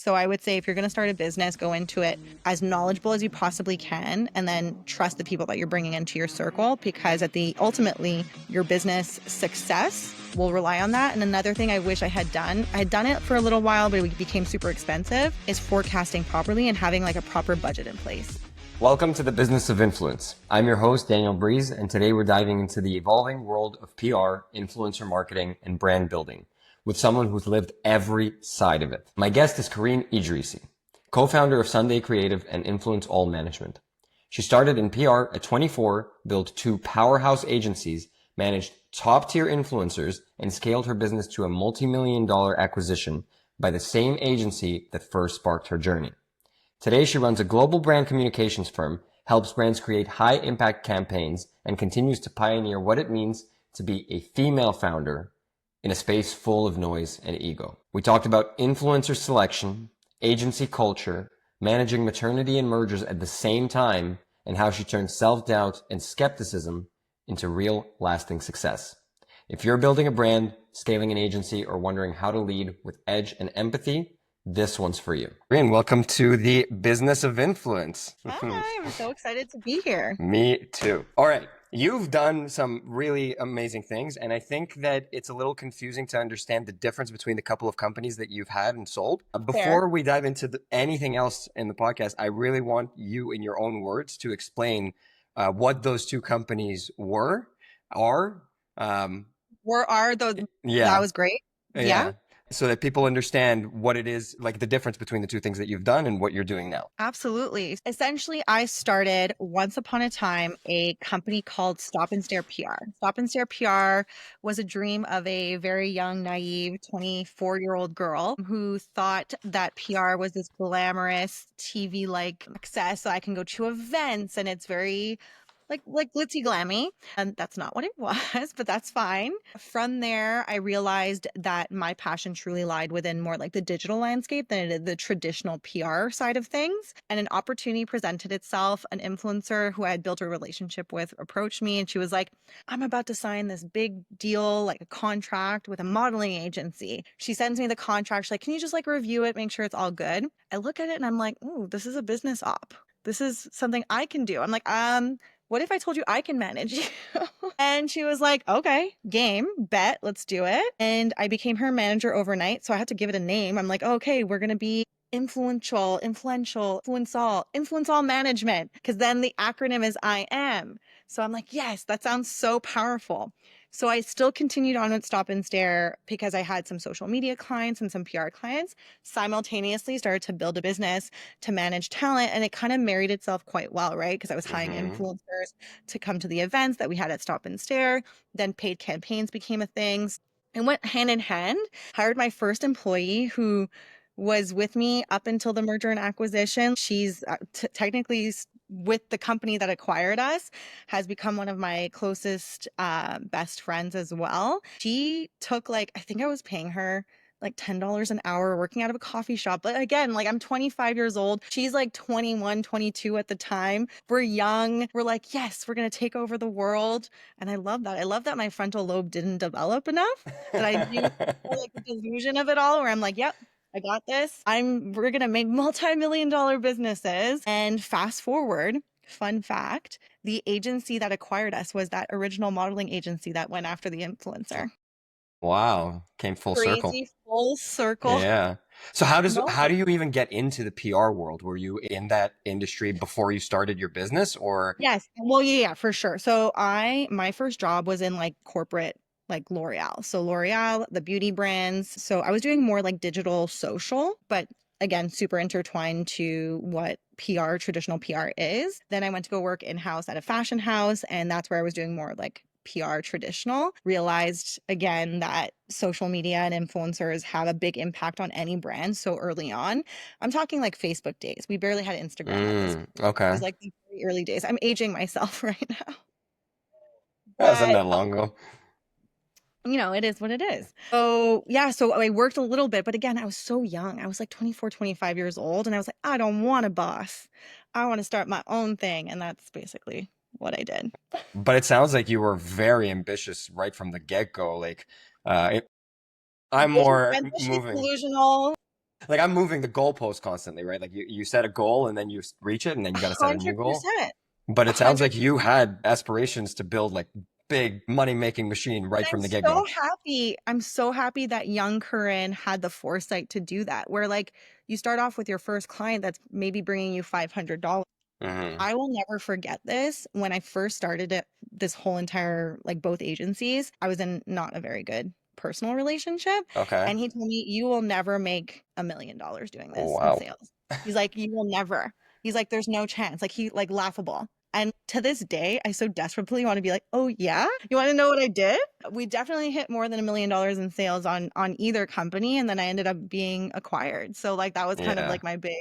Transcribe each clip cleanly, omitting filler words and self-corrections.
So I would say if you're going to start a business, go into it as knowledgeable as you possibly can, and then trust the people that you're bringing into your circle, because ultimately your business success will rely on that. And another thing I wish I had done it for a little while, but it became super expensive, is forecasting properly and having like a proper budget in place. Welcome to the Business of Influence. I'm your host, Daniel Breez, and today we're diving into the evolving world of PR, influencer marketing, and brand building with someone who's lived every side of it. My guest is Karine Idrissi, co-founder of Sunday Creative and Influence All Management. She started in PR at 24, built 2 powerhouse agencies, managed top-tier influencers, and scaled her business to a multi-million-dollar acquisition by the same agency that first sparked her journey. Today, she runs a global brand communications firm, helps brands create high-impact campaigns, and continues to pioneer what it means to be a female founder in a space full of noise and ego. We talked about influencer selection, agency culture, managing maternity and mergers at the same time, and how she turned self-doubt and skepticism into real, lasting success. If you're building a brand, scaling an agency, or wondering how to lead with edge and empathy, this one's for you. Karine, welcome to the Business of Influence. Hi, I'm so excited to be here. Me too. All right. You've done some really amazing things, and I think that it's a little confusing to understand the difference between the couple of companies that you've had and sold. Before we dive into anything else in the podcast, I really want you, in your own words, to explain what those 2 companies are. Are those? Yeah. That was great. Yeah. So that people understand what it is, like the difference between the 2 things that you've done and what you're doing now. Absolutely. Essentially, I started once upon a time a company called Stop and Stare PR. Stop and Stare PR was a dream of a very young, naive 24-year-old girl who thought that PR was this glamorous TV-like success. So I can go to events and it's very like glitzy glammy, and that's not what it was, but that's fine. From there, I realized that my passion truly lied within more like the digital landscape than it did the traditional PR side of things. And an opportunity presented itself. An influencer who I had built a relationship with approached me, and she was like, I'm about to sign this big deal, like a contract with a modeling agency. She sends me the contract. She's like, can you just like review it, make sure it's all good? I look at it and I'm like, ooh, this is a business op. This is something I can do. I'm like, what if I told you I can manage you? And she was like, okay, game, bet, let's do it. And I became her manager overnight. So I had to give it a name. I'm like, okay, we're going to be influence all management. Because then the acronym is IM. So I'm like, yes, that sounds so powerful. So I still continued on with Stop and Stare because I had some social media clients and some PR clients, simultaneously started to build a business to manage talent. And it kind of married itself quite well, right? Because I was hiring influencers to come to the events that we had at Stop and Stare. Then paid campaigns became a thing. And went hand in hand. Hired my first employee who was with me up until the merger and acquisition. She's technically with the company that acquired us, has become one of my closest best friends as well. She took I think I was paying her like $10 an hour working out of a coffee shop. But again, like I'm 25 years old. She's like 21, 22 at the time. We're young. We're like, yes, we're going to take over the world. And I love that. I love that my frontal lobe didn't develop enough. That I knew like the delusion of it all where I'm like, yep, I got this. We're going to make multi-million-dollar businesses. And fast forward, fun fact, the agency that acquired us was that original modeling agency that went after the influencer. Wow. Came full circle. Crazy full circle. Yeah. So how do you even get into the PR world? Were you in that industry before you started your business or? Yes. Well, yeah, for sure. So my first job was in like corporate, like L'Oreal. So L'Oreal, the beauty brands. So I was doing more like digital social, but again, super intertwined to what traditional PR is. Then I went to go work in-house at a fashion house, and that's where I was doing more like PR traditional. Realized again that social media and influencers have a big impact on any brand so early on. I'm talking like Facebook days. We barely had Instagram at this point. Okay. It was like the very early days. I'm aging myself right now. Wasn't But that long ago. it is what it is. So yeah, so I worked a little bit, but again, I was so young. I was like 24, 25 years old. And I was like, I don't want a boss. I want to start my own thing. And that's basically what I did. But it sounds like you were very ambitious right from the get-go. Like, I'm more Ambitious, moving. delusional. Like I'm moving the goalpost constantly, right? Like you set a goal and then you reach it and then A you got to set a new hundred goal. percent, But a it sounds hundred. like you had aspirations to build like big money making machine right I'm from the so get-go. happy. I'm so happy that young Corinne had the foresight to do that. Where like you start off with your first client that's maybe bringing you $500. Hmm. I will never forget this. When I first started it, this whole entire, like both agencies, I was in not a very good personal relationship. Okay. And he told me, you will never make $1 million doing Oh, this in wow. sales. He's like, you will never. He's like, there's no chance. Like, he, like, laughable. And to this day, I so desperately want to be like, oh yeah, you want to know what I did? We definitely hit more than $1 million in sales on either company, and then I ended up being acquired. So like that was kind of Yeah. like my big.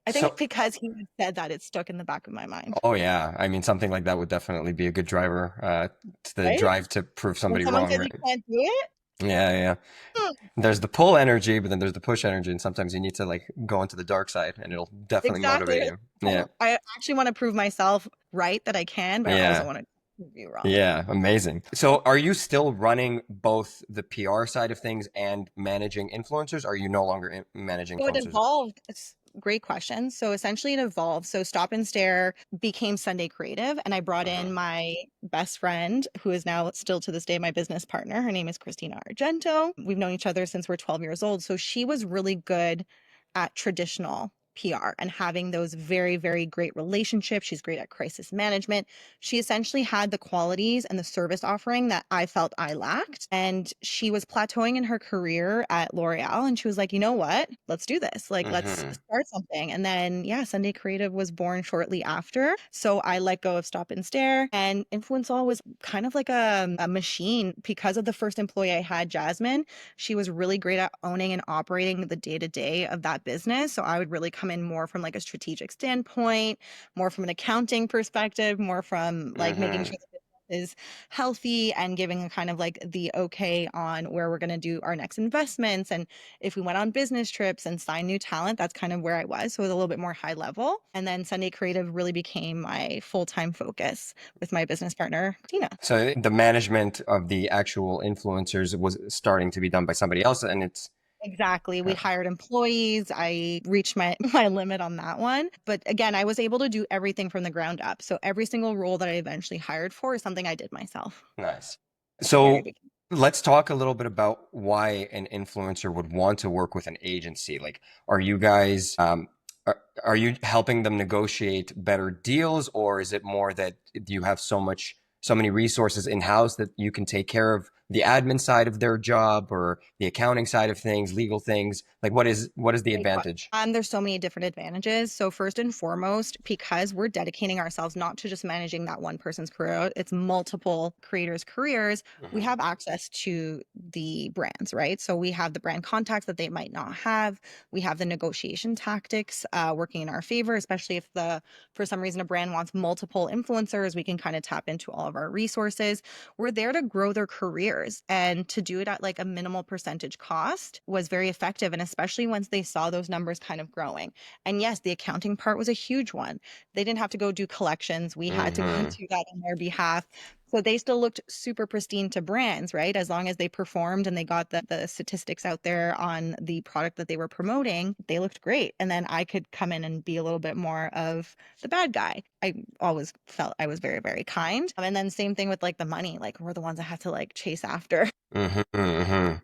I think So, because he had said that, it stuck in the back of my mind. oh yeah. I mean, something like that would definitely be a good driver, to the Right? drive to prove When somebody someone wrong, says you right? can't do it, Yeah, yeah. hmm, There's the pull energy, but then there's the push energy, and sometimes you need to like go into the dark side, and it'll definitely exactly. motivate you. Yeah, I actually want to prove myself right that I can, but I also yeah, want to prove you wrong. yeah. Amazing. So, are you still running both the PR side of things and managing influencers? Or are you no longer managing So it influencers? evolved. It's a great question. So essentially, it evolved. So Stop and Stare became Sunday Creative, and I brought in Hmm. my best friend, who is now still to this day my business partner. Her name is Christina Argento. We've known each other since we're 12 years old. So she was really good at traditional PR and having those very, very great relationships. She's great at crisis management. She essentially had the qualities and the service offering that I felt I lacked. And she was plateauing in her career at L'Oreal. And she was like, you know what? Let's do this. Like, let's Hmm. start something. And then, yeah, Sunday Creative was born shortly after. So I let go of Stop and Stare. And Influence was kind of like a machine because of the first employee I had, Jasmine. She was really great at owning and operating the day to day of that business. So I would really come in more from like a strategic standpoint, more from an accounting perspective, more from like making Hmm. sure the business is healthy and giving a kind of like the okay on where we're going to do our next investments. And if we went on business trips and sign new talent, that's kind of where I was. So it was a little bit more high level. And then Sunday Creative really became my full time focus with my business partner, Tina. So the management of the actual influencers was starting to be done by somebody else, and it's Exactly. We uh, hired employees. I reached my my limit on that one. But again, I was able to do everything from the ground up. So every single role that I eventually hired for is something I did myself nice. at the very So beginning. let's talk a little bit about why an influencer would want to work with an agency. Like, are you guys, are you helping them negotiate better deals, or is it more that you have so many resources in house that you can take care of the admin side of their job or the accounting side of things, legal things? Like, what is the Great question. advantage? There's so many different advantages. So first and foremost, because we're dedicating ourselves not to just managing that one person's career, it's multiple creators' careers, we Hmm. have access to the brands, right? So we have the brand contacts that they might not have. We have the negotiation tactics working in our favor, especially if for some reason a brand wants multiple influencers, we can kind of tap into all of our resources. We're there to grow their careers, and to do it at like a minimal percentage cost was very effective. And especially once they saw those numbers kind of growing. And yes, the accounting part was a huge one. They didn't have to go do collections. We had to go Hmm. do that on their behalf. So they still looked super pristine to brands, right? As long as they performed and they got the statistics out there on the product that they were promoting, they looked great. And then I could come in and be a little bit more of the bad guy. I always felt I was very, very kind. And then same thing with like the money, like we're the ones that have to like chase after Hmm. Hmm.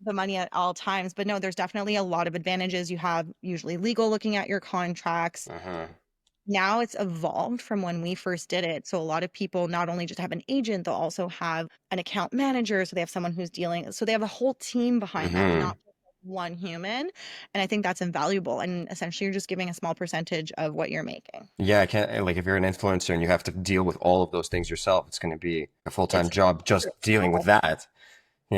the money at all times. But no, there's definitely a lot of advantages. You have usually legal looking at your contracts. Hmm. Now it's evolved from when we first did it. So a lot of people not only just have an agent, they'll also have an account manager. So they have someone who's dealing, so they have a whole team behind them, Hmm. not just one human. And I think that's invaluable. And essentially, you're just giving a small percentage of what you're making. Yeah, I can't like if you're an influencer and you have to deal with all of those things yourself, it's going to be a full-time It's job just dealing with that.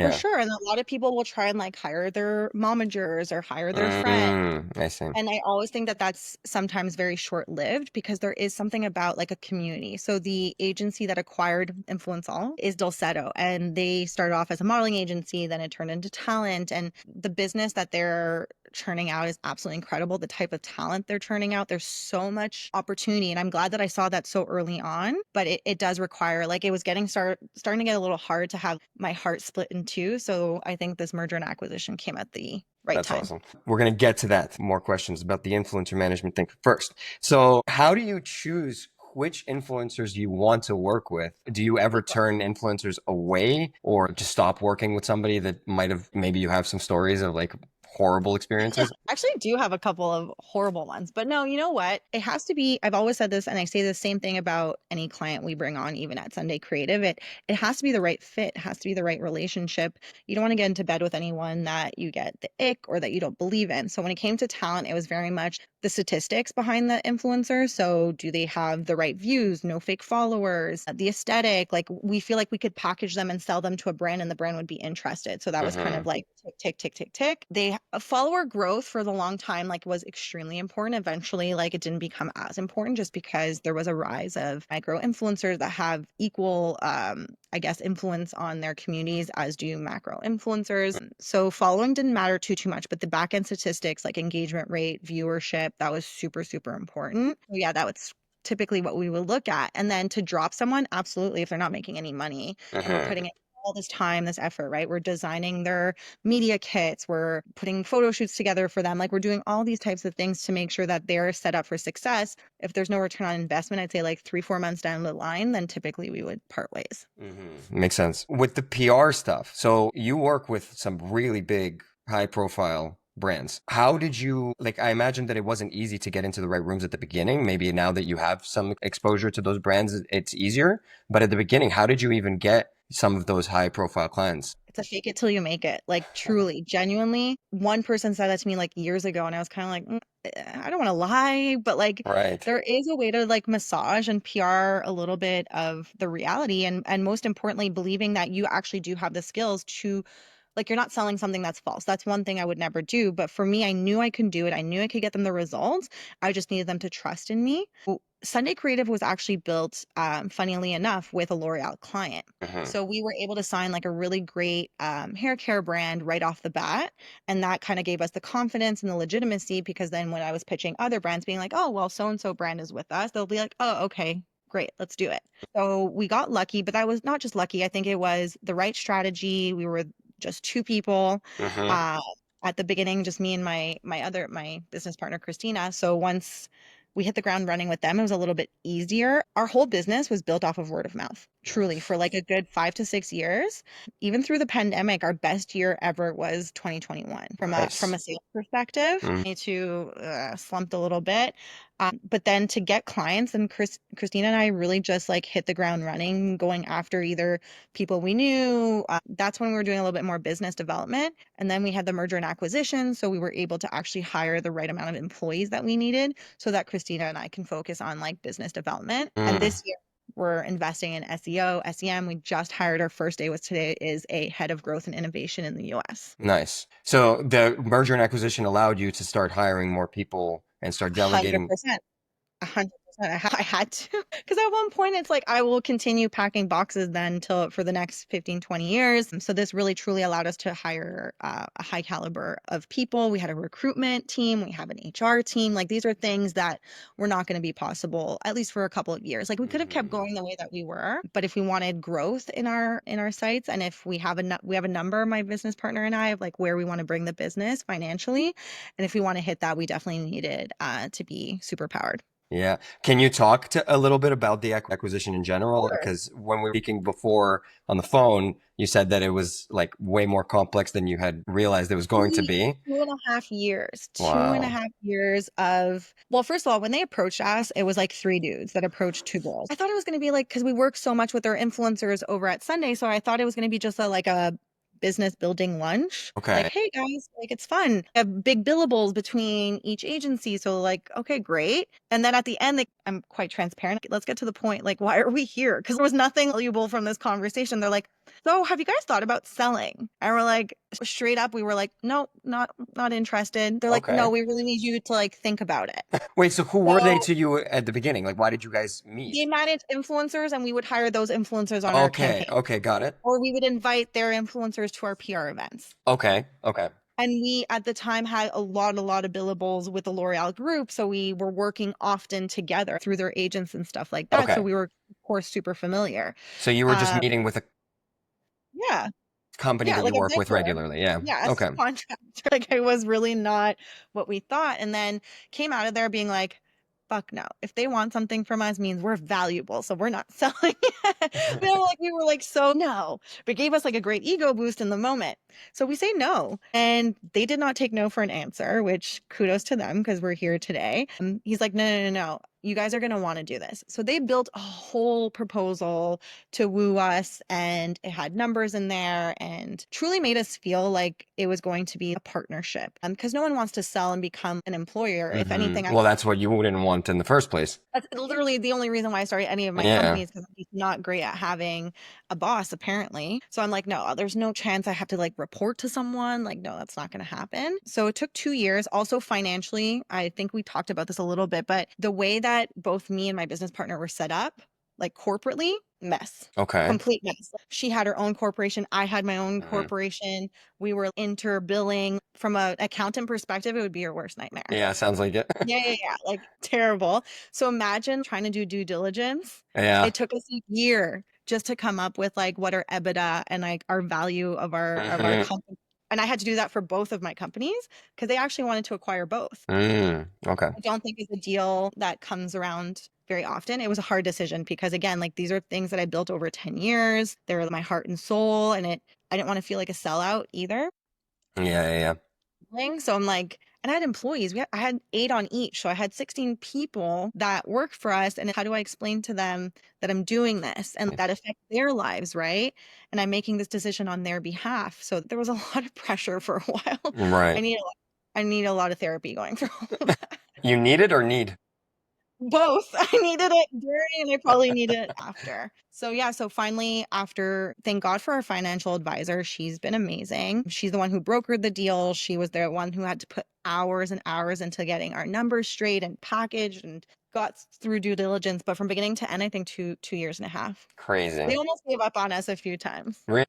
for Yeah. sure. And a lot of people will try and like hire their momagers or hire their friend. I see. And I always think that that's sometimes very short-lived because there is something about like a community. So the agency that acquired Influence All is Dulcetto, and they started off as a modeling agency, then it turned into talent. And the business that they're churning out is absolutely incredible. The type of talent they're churning out, there's so much opportunity. And I'm glad that I saw that so early on, but it does require, like, it was starting to get a little hard to have my heart split in two. So I think this merger and acquisition came at the right That's time. awesome. We're going to get to that. More questions about the influencer management thing first. So how do you choose which influencers you want to work with? Do you ever turn influencers away or just stop working with somebody that might have, maybe you have some stories of like horrible experiences? I actually do have a couple of horrible ones, but no, you know what? It has to be, I've always said this, and I say the same thing about any client we bring on, even at Sunday Creative. It has to be the right fit, it has to be the right relationship. You don't want to get into bed with anyone that you get the ick or that you don't believe in. So when it came to talent, it was very much the statistics behind the influencer. So do they have the right views, no fake followers, the aesthetic? Like, we feel like we could package them and sell them to a brand and the brand would be interested. So that was kind of like tick, tick, tick, tick, tick. They follower growth for the long time, like, was extremely important. Eventually, like, it didn't become as important just because there was a rise of micro influencers that have equal, I guess, influence on their communities as do macro influencers. So following didn't matter too much, but the back end statistics like engagement rate, viewership, that was super, super important. So yeah, that was typically what we would look at. And then to drop someone, absolutely, if they're not making any money and we're putting in all this time, this effort, right? We're designing their media kits, we're putting photo shoots together for them. Like, we're doing all these types of things to make sure that they're set up for success. If there's no return on investment, I'd say like 3-4 months down the line, then typically we would part ways. Makes sense. With the PR stuff, so you work with some really big, high profile brands. How did you, like, I imagine that it wasn't easy to get into the right rooms at the beginning. Maybe now that you have some exposure to those brands, it's easier. But at the beginning, how did you even get some of those high profile clients? It's a fake it till you make it. Like, truly, genuinely. One person said that to me like years ago, and I was kind of like, I don't want to lie, but like, Right. there is a way to like massage and PR a little bit of the reality, and most importantly, believing that you actually do have the skills to, like, you're not selling something that's false. That's one thing I would never do. But for me, I knew I could do it. I knew I could get them the results. I just needed them to trust in me. Sunday Creative was actually built, funnily enough, with a L'Oreal client. So we were able to sign like a really great hair care brand right off the bat. And that kind of gave us the confidence and the legitimacy, because then when I was pitching other brands, being like, oh, well, so and so brand is with us, they'll be like, oh, okay, great, let's do it. So we got lucky, but that was not just lucky. I think it was the right strategy. We were just two people. Uh, at the beginning, just me and my business partner, Christina. So once we hit the ground running with them, it was a little bit easier. Our whole business was built off of word of mouth, truly, for like a good 5 to 6 years. Even through the pandemic, our best year ever was 2021 from a Nice. sales perspective. To slumped a little bit. But then to get clients, and Christina and I really just like hit the ground running, going after either people we knew. That's when we were doing a little bit more business development. And then we had the merger and acquisition. So we were able to actually hire the right amount of employees that we needed so that Christina and I can focus on like business development. And this year, we're investing in SEO, SEM. We just hired, our first day was today, is a head of growth and innovation in the US. Nice. So the merger and acquisition allowed you to start hiring more people and start delegating. 100%. 100%. I had to, because at one point it's like, I will continue packing boxes then till for the next 15-20 years. So this really truly allowed us to hire a high caliber of people. We had a recruitment team, we have an HR team. Like, these are things that were not going to be possible, at least for a couple of years. Like, we could have kept going the way that we were, but if we wanted growth in our sites, and if we have a number, my business partner and I, of like where we want to bring the business financially, and if we want to hit that, we definitely needed to be super powered. Yeah. Can you talk to a little bit about the acquisition in general? Sure. Because when we were speaking before on the phone, you said that it was like way more complex than you had realized it was going to be. 2.5 years. Two and a Wow. half years of, well, first of all, when they approached us, it was like three dudes that approached two girls. I thought it was going to be like, because we work so much with our influencers over at Sunday, so I thought it was going to be just like a business building lunch. Like, Okay. hey guys, like, it's fun. We have big billables between each agency. So like, okay, great. And then at the end, I'm quite transparent. Let's get to the point. Like, why are we here? Because there was nothing valuable from this conversation. They're like, so have you guys thought about selling? And we're like, straight up, we were like, no, not interested. They're like, no, Okay. we really need you to like think about it. Wait, so who were they So to you at the beginning? Like, why did you guys they meet? manage influencers, and we would hire those influencers on our Okay. campaign, Okay. Got it. or we would invite their influencers to our PR events. Okay. Okay. And we at the time had a lot of billables with the L'Oreal group. So we were working often together through their agents and stuff like that. So Okay. we were, of course, super familiar. So you were just Uh, meeting with a yeah. company Yeah, that like you a work with vendor. regularly. Yeah. Yeah, a Okay. subcontractor. Like I was really not what we thought. And then came out of there being like, fuck no. If they want something from us means we're valuable. So we're not selling it. We were like, so no. But it gave us like a great ego boost in the moment. So we say no. And they did not take no for an answer, which kudos to them because we're here today. He's like, no, no, no, no. You guys are going to want to do this. So they built a whole proposal to woo us, and it had numbers in there and truly made us feel like it was going to be a partnership. Because no one wants to sell and become an employer. If anything, Well, that's what you wouldn't want in the first place. that's literally the only reason why I started any of my Yeah. companies, because I'm not great at having a boss, apparently. So I'm like, no, there's no chance I have to like report to someone. Like, no, that's not going to happen. So it took 2 years. Also, financially, I think we talked about this a little bit, but the way that both me and my business partner were set up, like corporately, mess. Okay. Complete mess. She had her own corporation. I had my own Mhm. corporation. We were interbilling. From an accountant perspective, it would be your worst nightmare. Yeah, sounds like it. Yeah, yeah, yeah, like terrible. So imagine trying to do due diligence. Yeah. It took us a year just to come up with like what our EBITDA and like our value of our Hmm. company. And I had to do that for both of my companies because they actually wanted to acquire both. Okay. I don't think it's a deal that comes around very often. It was a hard decision because again, like these are things that I built over 10 years. They're my heart and soul, and it I didn't want to feel like a sellout either. Yeah, yeah, yeah. So I'm like, and I had employees. I had 8 on each. So I had 16 people that work for us. And how do I explain to them that I'm doing this and that affects their lives, right? And I'm making this decision on their behalf. So there was a lot of pressure for a while. I Right. need a lot, I need a lot of therapy going through all of that. You need it or need? Both. I needed it during and I probably needed it after. So yeah, so finally after, thank God for our financial advisor. She's been amazing. She's the one who brokered the deal. She was the one who had to put hours and hours into getting our numbers straight and packaged and got through due diligence. But from beginning to end, I think 2 years and a half. They Crazy. almost gave up on us a few times. Really?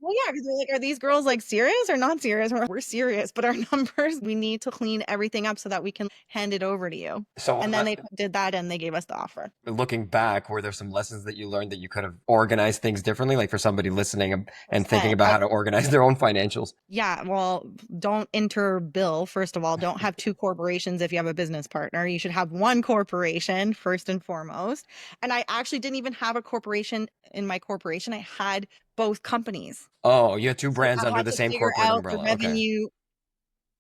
Well, yeah, because they're like, are these girls like serious or not serious? We're serious, but our numbers, we need to clean everything up so that we can hand it over to you. So, And then they did that and they gave us the offer. looking back, were there some lessons that you learned that you could have organized things differently? Like for somebody listening and thinking 100%. about how to organize their own financials? Yeah, well, don't interbill. First of all, don't have two corporations if you have a business partner. You should have one corporation first and foremost. And I actually didn't even have a corporation in my corporation. I had both companies. Oh, you had two So brands I under had the to same figure corporate out the umbrella. Okay. revenue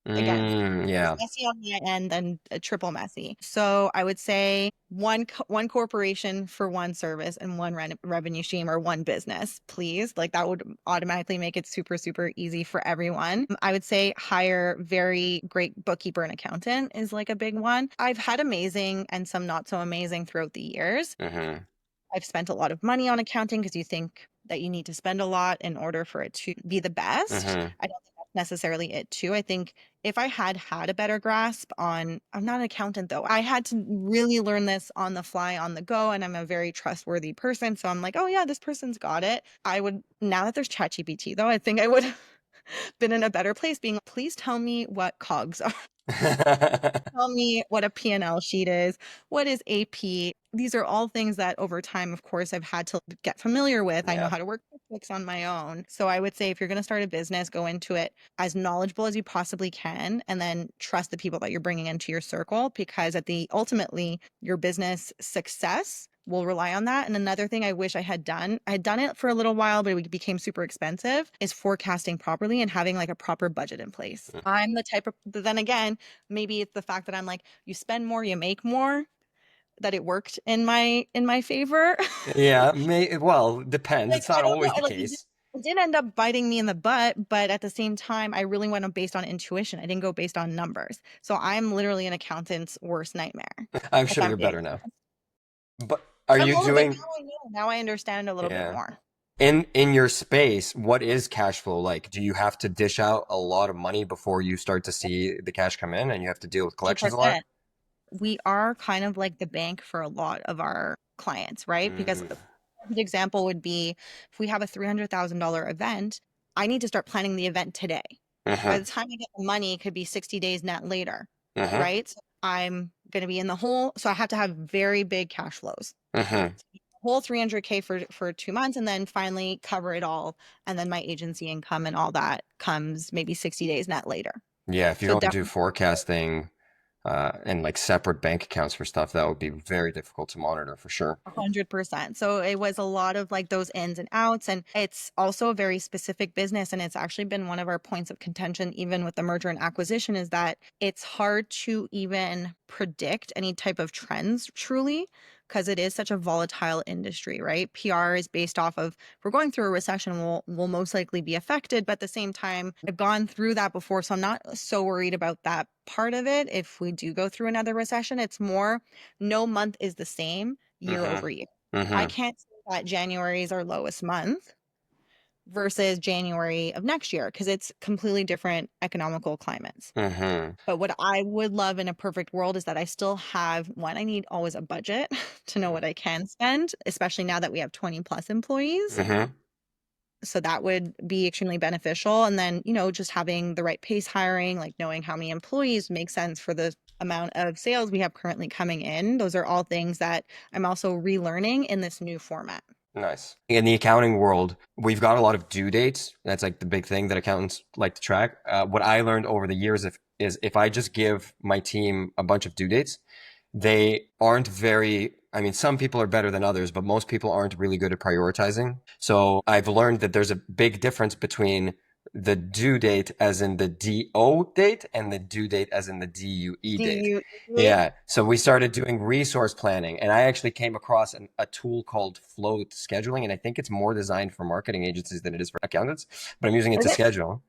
again. It was Yeah. messy on my end and triple messy. So I would say one corporation for one service and one revenue stream or one business, please. Like that would automatically make it super, super easy for everyone. I would say hire very great bookkeeper and accountant is like a big one. I've had amazing and some not so amazing throughout the years. Hmm. I've spent a lot of money on accounting because you think that you need to spend a lot in order for it to be the best. Hmm. I don't think that's necessarily it too. I think if I had a better grasp on, I'm not an accountant though. I had to really learn this on the fly, on the go, and I'm a very trustworthy person. So I'm like, oh yeah, this person's got it. I would, now that there's ChatGPT though, I think I would have been in a better place being, please tell me what COGS are. Tell me what a P&L sheet is. What is AP? These are all things that over time, of course, I've had to get familiar with. I know Yeah. how to work QuickBooks on my own. So I would say if you're going to start a business, go into it as knowledgeable as you possibly can and then trust the people that you're bringing into your circle because ultimately your business success will rely on that. And another thing I wish I had done it for a little while, but it became super expensive, is forecasting properly and having like a proper budget in place. I'm the type of, but then again, maybe it's the fact that I'm like, you spend more, you make more, that it worked in my favor. Yeah. Well, depends. Like It's I not don't know, always the like case. it did end up biting me in the butt, but at the same time, I really went based on intuition. I didn't go based on numbers. So I'm literally an accountant's worst nightmare, I'm if sure I'm you're being better now. honest. But are I'm you hoping, but doing, now I know. Now I understand a little bit yeah. more. In your space, what is cash flow like? Do you have to dish out a lot of money before you start to see the cash come in and you have to deal with collections a lot? 100%. We are kind of like the bank for a lot of our clients, right? Because Mm, a good example would be if we have a $300,000 event, I need to start planning the event today. By Mm-hmm. the time I get the money, it could be 60 days net later, Mm-hmm. right? So I'm going to be in the hole. So I have to have very big cash flows. Mm-hmm. Whole 300K for 2 months and then finally cover it all. And then my agency income and all that comes maybe 60 days net later. Yeah, if you So don't do definitely forecasting and like separate bank accounts for stuff, that would be very difficult to monitor for sure. 100%. So it was a lot of like those ins and outs. And it's also a very specific business. And it's actually been one of our points of contention, even with the merger and acquisition, is that it's hard to even predict any type of trends truly because it is such a volatile industry, right? PR is based off of if we're going through a recession, we'll most likely be affected. But at the same time, I've gone through that before. So I'm not so worried about that part of it. If we do go through another recession, it's more no month is the same year over year. Mm-hmm. I Mm-hmm. can't say that January is our lowest month versus January of next year because it's completely different economical climates. Mm-hmm. But what I would love in a perfect world is that I still have one, I need always a budget to know what I can spend, especially now that we have 20 plus employees. Mm-hmm. So that would be extremely beneficial. And then, just having the right pace hiring, like knowing how many employees makes sense for the amount of sales we have currently coming in. Those are all things that I'm also relearning in this new format. Nice. In the accounting world, we've got a lot of due dates. That's like the big thing that accountants like to track. What I learned over the years is if I just give my team a bunch of due dates, they aren't very, I mean, some people are better than others, but most people aren't really good at prioritizing. So I've learned that there's a big difference between the due date as in the DO date and the due date as in the DUE Do date. you Yeah. So we started doing resource planning, and I actually came across a tool called Float Scheduling, and I think it's more designed for marketing agencies than it is for accountants, but I'm using it is to it schedule.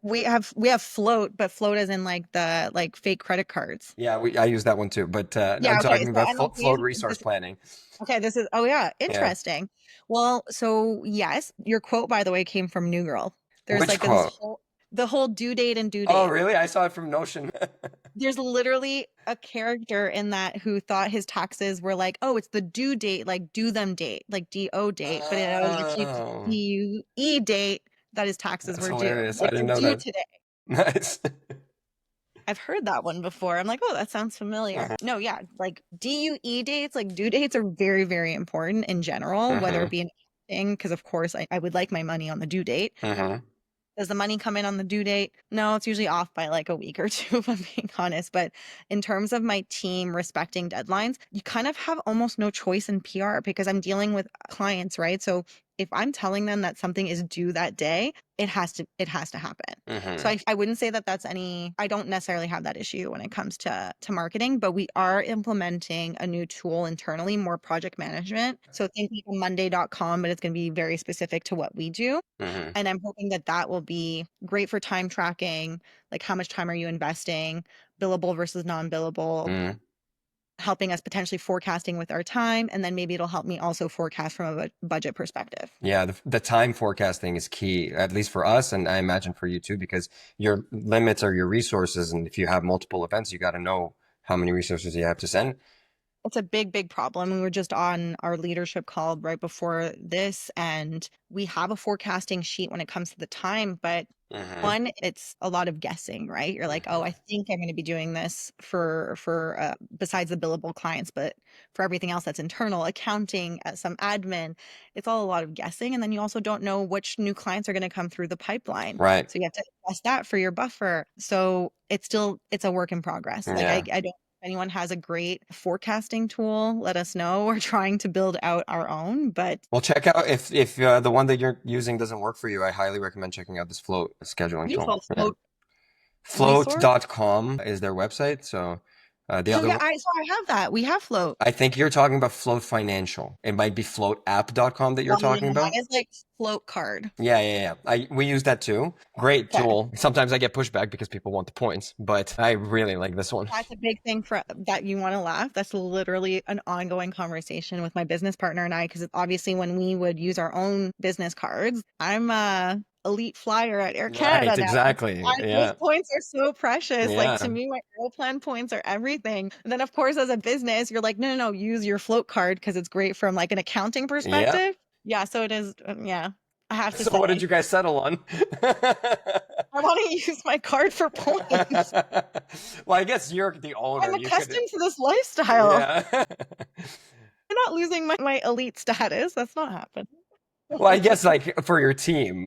we have float, but float as in like the like fake credit cards. Yeah, I use that one too, but I'm Yeah, okay. talking So about NLP float resource this planning. okay, this is oh yeah, Yeah. interesting. Well, so yes, your quote by the way came from New Girl. There's Which like this quote? whole the whole due date and due Oh, date. really? I saw it from Notion. There's literally a character in that who thought his taxes were like, oh, it's the due date, like do them date, like DO date, but it was actually Oh, DUE date that his taxes that's were due. hilarious. I Like didn't they're know due that. today. Nice. I've heard that one before. I'm like, oh, that sounds familiar. No, yeah, like DUE dates, like due dates are very, very important in general, whether it Mm-hmm. be an thing, because of course I would like my money on the due date. Mm-hmm. Does the money come in on the due date? No, it's usually off by like a week or two, if I'm being honest. But in terms of my team respecting deadlines, you kind of have almost no choice in PR because I'm dealing with clients, right? So if I'm telling them that something is due that day, it has to happen. So Mm-hmm. I wouldn't say that I don't necessarily have that issue when it comes to marketing, but we are implementing a new tool internally, more project management. So think like a monday.com, but it's going to be very specific to what we do. Mm-hmm. And I'm hoping that that will be great for time tracking, like how much time are you investing, billable versus non-billable, Mm-hmm. helping us potentially forecasting with our time. And then maybe it'll help me also forecast from a budget perspective. Yeah, the time forecasting is key, at least for us, and I imagine for you too, because your limits are your resources, and if you have multiple events, you got to know how many resources you have to send. It's a big, big problem. We were just on our leadership call right before this, and we have a forecasting sheet when it comes to the time, but Mm-hmm. one, it's a lot of guessing, right? You're like, oh, I think I'm going to be doing this for besides the billable clients, but for everything else that's internal, accounting, some admin, it's all a lot of guessing. And then you also don't know which new clients are going to come through the pipeline. Right. So you have to invest that for your buffer. So it's a work in progress. Like Yeah. I don't if anyone has a great forecasting tool, let us know. We're trying to build out our own, but Well, check out if the one that you're using doesn't work for you, I highly recommend checking out this float scheduling what do you tool. call Yeah. float resource? Float.com is their website. So the So other yeah, one, I have that. We have float. I think you're talking about Float Financial. It might be floatapp.com that you're talking No, mine about. is like float card. Yeah, yeah, yeah. We use that too. Great Okay. tool. Sometimes I get pushback because people want the points, but I really like this one. That's a big thing for that you want to laugh. That's literally an ongoing conversation with my business partner and I, because obviously when we would use our own business cards, I'm a elite flyer at Air Right, Canada now. exactly. Those Yeah. points are so precious. Like to Yeah. me, my Aeroplan points are everything. And then of course, as a business, you're like, no, no, no, use your float card because it's great from like an accounting Yep. perspective. Yeah, so it is. Yeah. I have to So what did say. you guys settle on? I want to use my card for points. Well, I guess you're the I'm owner. You could, accustomed to this lifestyle. yeah. I'm not losing my elite status. That's not happening. Well, I guess like for your team.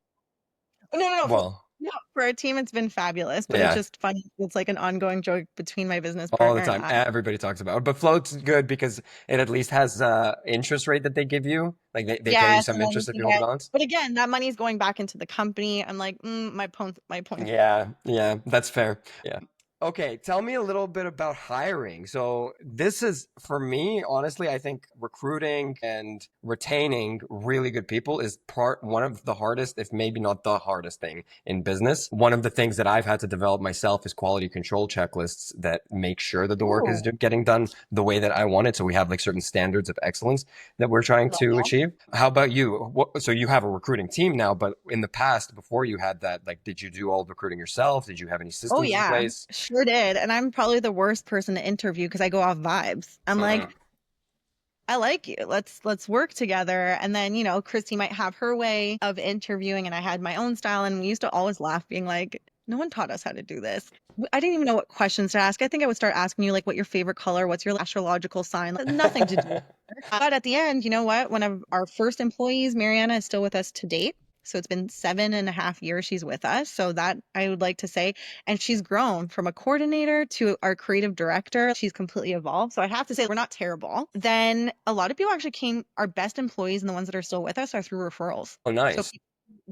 No, no, no. Well, No, for our team, it's been fabulous, but it's yeah, just funny. It's like an ongoing joke between my business all the partner and time. I. Everybody talks about it. But float's good because it at least has interest rate that they give you. Like they pay you Yes, some and then we interest if can you hold the get, balance. but again, that money's going back into the company. I'm like, my points. Yeah, yeah, that's fair. Yeah. Okay, tell me a little bit about hiring. So this is for me, honestly, I think recruiting and retaining really good people is one of the hardest, if maybe not the hardest thing in business. One of the things that I've had to develop myself is quality control checklists that make sure that the work is Ooh, getting done the way that I want it. So we have like certain standards of excellence that we're trying love to that. achieve. How about you? So you have a recruiting team now, but in the past, before you had that, like, did you do all the recruiting yourself? Did you have any Oh systems in yeah, place? sure did. And I'm probably the worst person to interview because I go off vibes. I'm like, Mhm. I like you. Let's work together. And then, Christy might have her way of interviewing and I had my own style. And we used to always laugh, being like, no one taught us how to do this. I didn't even know what questions to ask. I think I would start asking you like what your favorite color, what's your astrological sign? Nothing to do. But at the end, you know what? One of our first employees, Mariana, is still with us to date. So it's been 7.5 years she's with us. So that I would like to say. And she's grown from a coordinator to our creative director. She's completely evolved. So I have to say, we're not terrible. Then a lot of people actually our best employees and the ones that are still with us are through referrals. Oh, So nice. people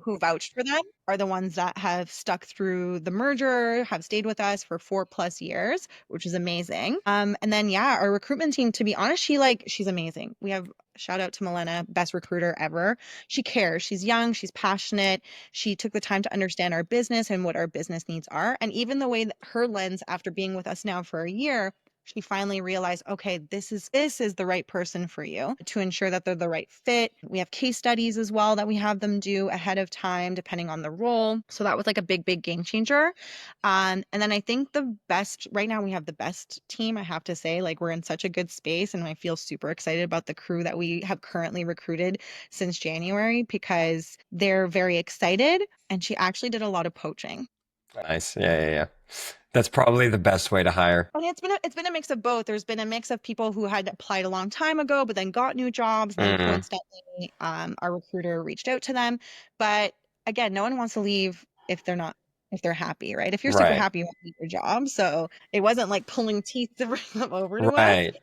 who vouched for them are the ones that have stuck through the merger, have stayed with us for 4+ years, which is amazing. And then yeah, our recruitment team, to be honest, she's amazing. We have shout out to Milena, best recruiter ever. She cares. She's young, she's passionate. She took the time to understand our business and what our business needs are. And even the way that her lens, after being with us now for a year, she finally realized, okay, this is the right person for you, to ensure that they're the right fit. We have case studies as well that we have them do ahead of time, depending on the role. So that was like a big, big game changer. And then I think the best right now, we have the best team, I have to say. Like, we're in such a good space, and I feel super excited about the crew that we have currently recruited since January, because they're very excited. And she actually did a lot of poaching. Nice. Yeah, yeah, yeah. That's probably the best way to hire. And it's been a mix of both. There's been a mix of people who had applied a long time ago, but then got new jobs, and then Hmm. coincidentally, our recruiter reached out to them. But again, no one wants to leave if they're happy, right? If you're super Right. happy, you want to keep your job. So it wasn't like pulling teeth to bring them over to us. Right.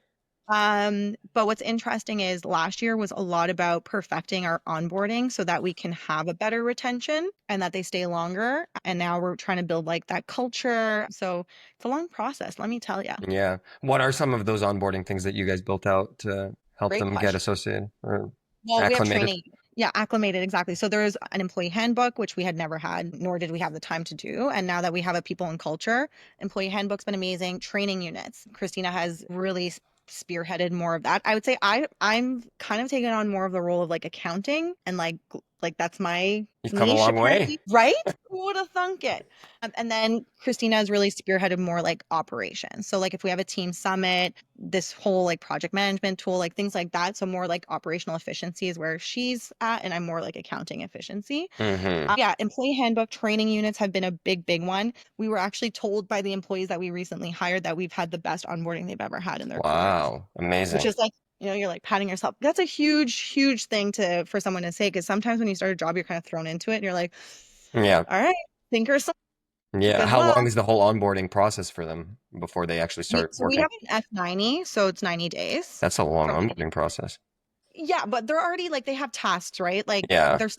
But what's interesting is last year was a lot about perfecting our onboarding so that we can have a better retention and that they stay longer. And now we're trying to build like that culture. So it's a long process, let me tell you. Yeah. What are some of those onboarding things that you guys built out to help Great them get question. associated or Well, we have acclimated? training. Yeah, acclimated, exactly. So there's an employee handbook, which we had never had, nor did we have the time to do. And now that we have a people and culture, employee handbook's been amazing. Training units. Christina has really spearheaded more of that. I would say I'm kind of taking on more of the role of like accounting and like that's my You've come a niche long way. apparently, right? Who would have thunk it? And then Christina has really spearheaded more like operations. So like if we have a team summit, this whole like project management tool, like things like that. So more like operational efficiency is where she's at, and I'm more like accounting efficiency. Hmm. Yeah, employee handbook training units have been a big, big one. We were actually told by the employees that we recently hired that we've had the best onboarding they've ever had in their careers, Wow. which Amazing. is like, you're like patting yourself. That's a huge, huge thing for someone to say, because sometimes when you start a job, you're kind of thrown into it and you're like, Yeah. all right, think or something. Yeah. Good How luck. long is the whole onboarding process for them before they actually start So we working? have an F90, so it's 90 days That's a long from onboarding process. Yeah, but they're already like they have tasks, right? Like Yeah. they're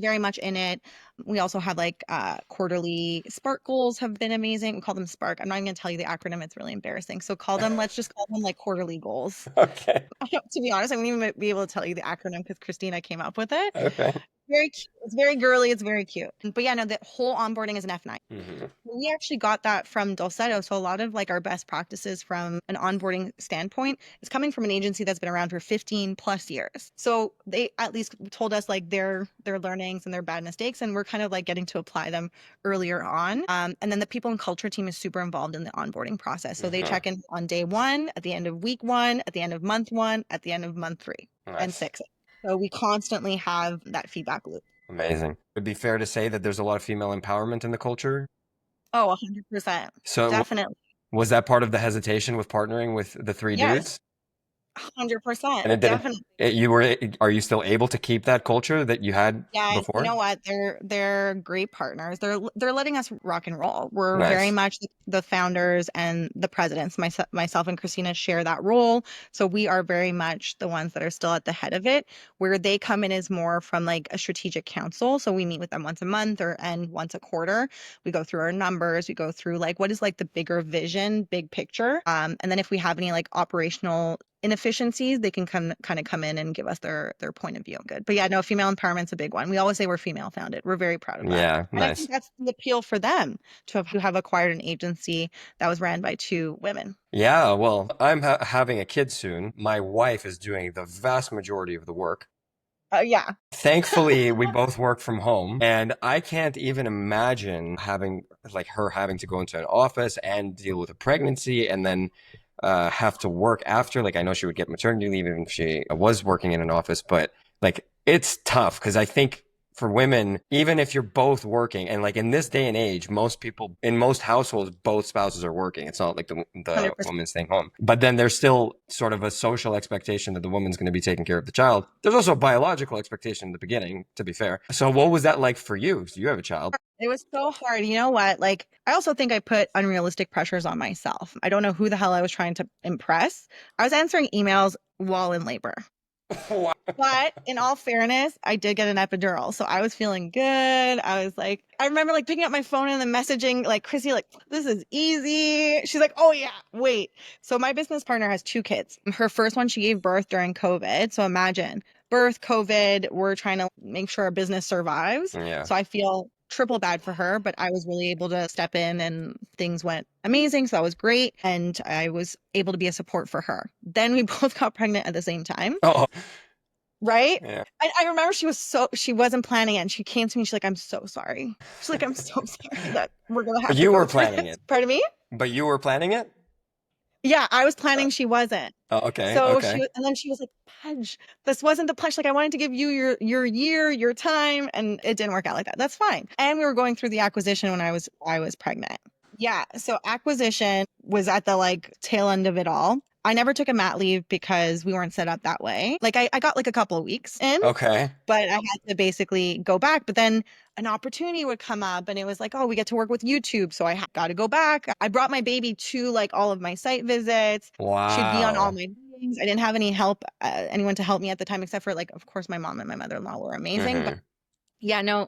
very much in it. We also have like quarterly Spark goals have been amazing. We call them Spark. I'm not even gonna tell you the acronym, it's really embarrassing. So let's just call them like quarterly goals. Okay. To be honest, I wouldn't even be able to tell you the acronym because Christina came up with it. Okay. Very cute. It's very girly, it's very cute. But yeah, no, the whole onboarding is an F9. Hmm. We actually got that from Dulcetto. So a lot of like our best practices from an onboarding standpoint is coming from an agency that's been around for 15+ years. So they at least told us like their learnings and their bad mistakes, and we're kind of like getting to apply them earlier on. And then the people and culture team is super involved in the onboarding process. So they Hmm. check in on day one, at the end of week one, at the end of month one, at the end of month 3 and Nice. 6. So we constantly have that feedback loop. Amazing. Would it be fair to say that there's a lot of female empowerment in the culture? Oh, 100%. So Definitely. was that part of the hesitation with partnering with the three Yes, dudes? 100%. And it didn't, Definitely. are you still able to keep that culture that you had Yeah, and you before? know what? They're great partners. They're letting us rock and roll. We're very Nice. much the founders and the presidents. Myself and Christina share that role. So we are very much the ones that are still at the head of it. Where they come in is more from like a strategic council. So we meet with them once a month and once a quarter. We go through our numbers. We go through like what is like the bigger vision, big picture. And then if we have any like operational inefficiencies, they can kind of come in and give us their point of view. Good. But yeah, no, female empowerment's a big one. We always say we're female founded. We're very proud of that. Yeah, And I nice. think that's the appeal for them to have acquired an agency that was ran by two women. Yeah, well, I'm having a kid soon. My wife is doing the vast majority of the work. Yeah. Thankfully, we both work from home, and I can't even imagine having like her having to go into an office and deal with a pregnancy and then have to work after. Like I know she would get maternity leave even if she was working in an office, but like it's tough because I think for women, even if you're both working, and like in this day and age, most people in most households, both spouses are working. It's not like the 100%. woman staying home. But then there's still sort of a social expectation that the woman's going to be taking care of the child. There's also a biological expectation in the beginning, to be fair. So what was that like for you? So you have a child. It was so hard. You know what? Like, I also think I put unrealistic pressures on myself. I don't know who the hell I was trying to impress. I was answering emails while in labor. Wow. But in all fairness, I did get an epidural. So I was feeling good. I was like, I remember like picking up my phone and then messaging like Chrissy, like, this is easy. She's like, oh yeah, wait. So my business partner has two kids. Her first one, she gave birth during COVID. So imagine birth, COVID, we're trying to make sure our business survives. Yeah. So I feel triple bad for her, but I was really able to step in and things went amazing. So that was great. And I was able to be a support for her. Then we both got pregnant at the same time. Oh, Right? yeah. I remember she wasn't planning it and she came to me, she's like, I'm so sorry. She's like, I'm so sorry that we're gonna But have to you go were through planning this. it. Pardon me? But you were planning it? Yeah, I was Uh, planning, she wasn't. oh, okay. So Okay. and then she was like, Pudge, this wasn't the plan. She's like, I wanted to give you your year, your time, and it didn't work out like that. That's fine. And we were going through the acquisition when I was pregnant. Yeah. So acquisition was at the like tail end of it all. I never took a mat leave because we weren't set up that way. Like I got like a couple of weeks in, Okay. but I had to basically go back. But then an opportunity would come up and it was like, oh, we get to work with YouTube. So I got to go back. I brought my baby to like all of my site visits. She'd be on all Wow. my meetings. I didn't have any help, anyone to help me at the time, except for like, of course, my mom and my mother-in-law were amazing. But Hmm. yeah, no,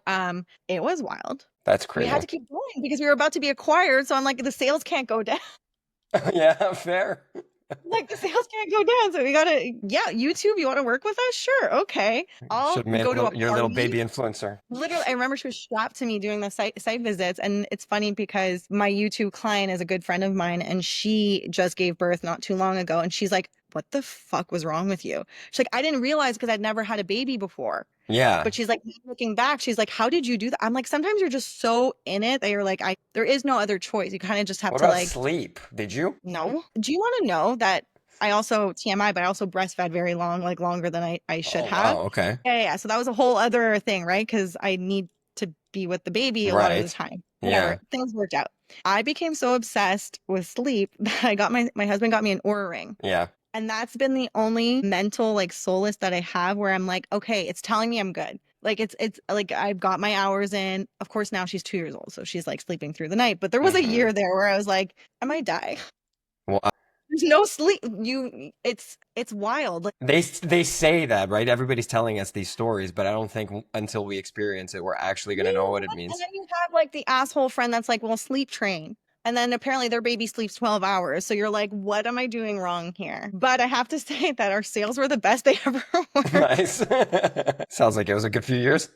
it was wild. That's We had crazy. to keep going because we were about to be acquired. So I'm like, the sales can't go down. Yeah, fair. Like the sales can't go down. So we gotta, yeah, YouTube, you want to work with us? Sure. Okay. Should I'll have made go to a your little party. baby influencer. Literally, I remember she was strapped to me doing the site visits. And it's funny because my YouTube client is a good friend of mine and she just gave birth not too long ago. And she's like, what the fuck was wrong with you? She's like, I didn't realize because I'd never had a baby before. Yeah. But she's like, looking back, she's like, how did you do that? I'm like, sometimes you're just so in it that you're like, there is no other choice. You kind of just have What to about like, sleep? Did you? no. Do you want to know that I also TMI, but I also breastfed very long, like longer than I should Oh, have. wow. Okay. Yeah. So that was a whole other thing, right? Because I need to be with the baby a lot of the Right. time. Whatever. Yeah. Things worked out. I became so obsessed with sleep that I got my husband got me an Oura ring. Yeah. And that's been the only mental like solace that I have where I'm like, okay, it's telling me I'm good. Like it's like I've got my hours in. Of course, now she's 2 years old, so she's like sleeping through the night. But there was a Hmm. year there where I was like, I might die. Well, There's no sleep. It's wild. Like, they say that, right? Everybody's telling us these stories, but I don't think until we experience it, we're actually yeah, gonna know what it and means. then you have like the asshole friend that's like, well, sleep train. And then apparently their baby sleeps 12 hours. So you're like, what am I doing wrong here? But I have to say that our sales were the best they ever were. Nice. Sounds like it was a good few years.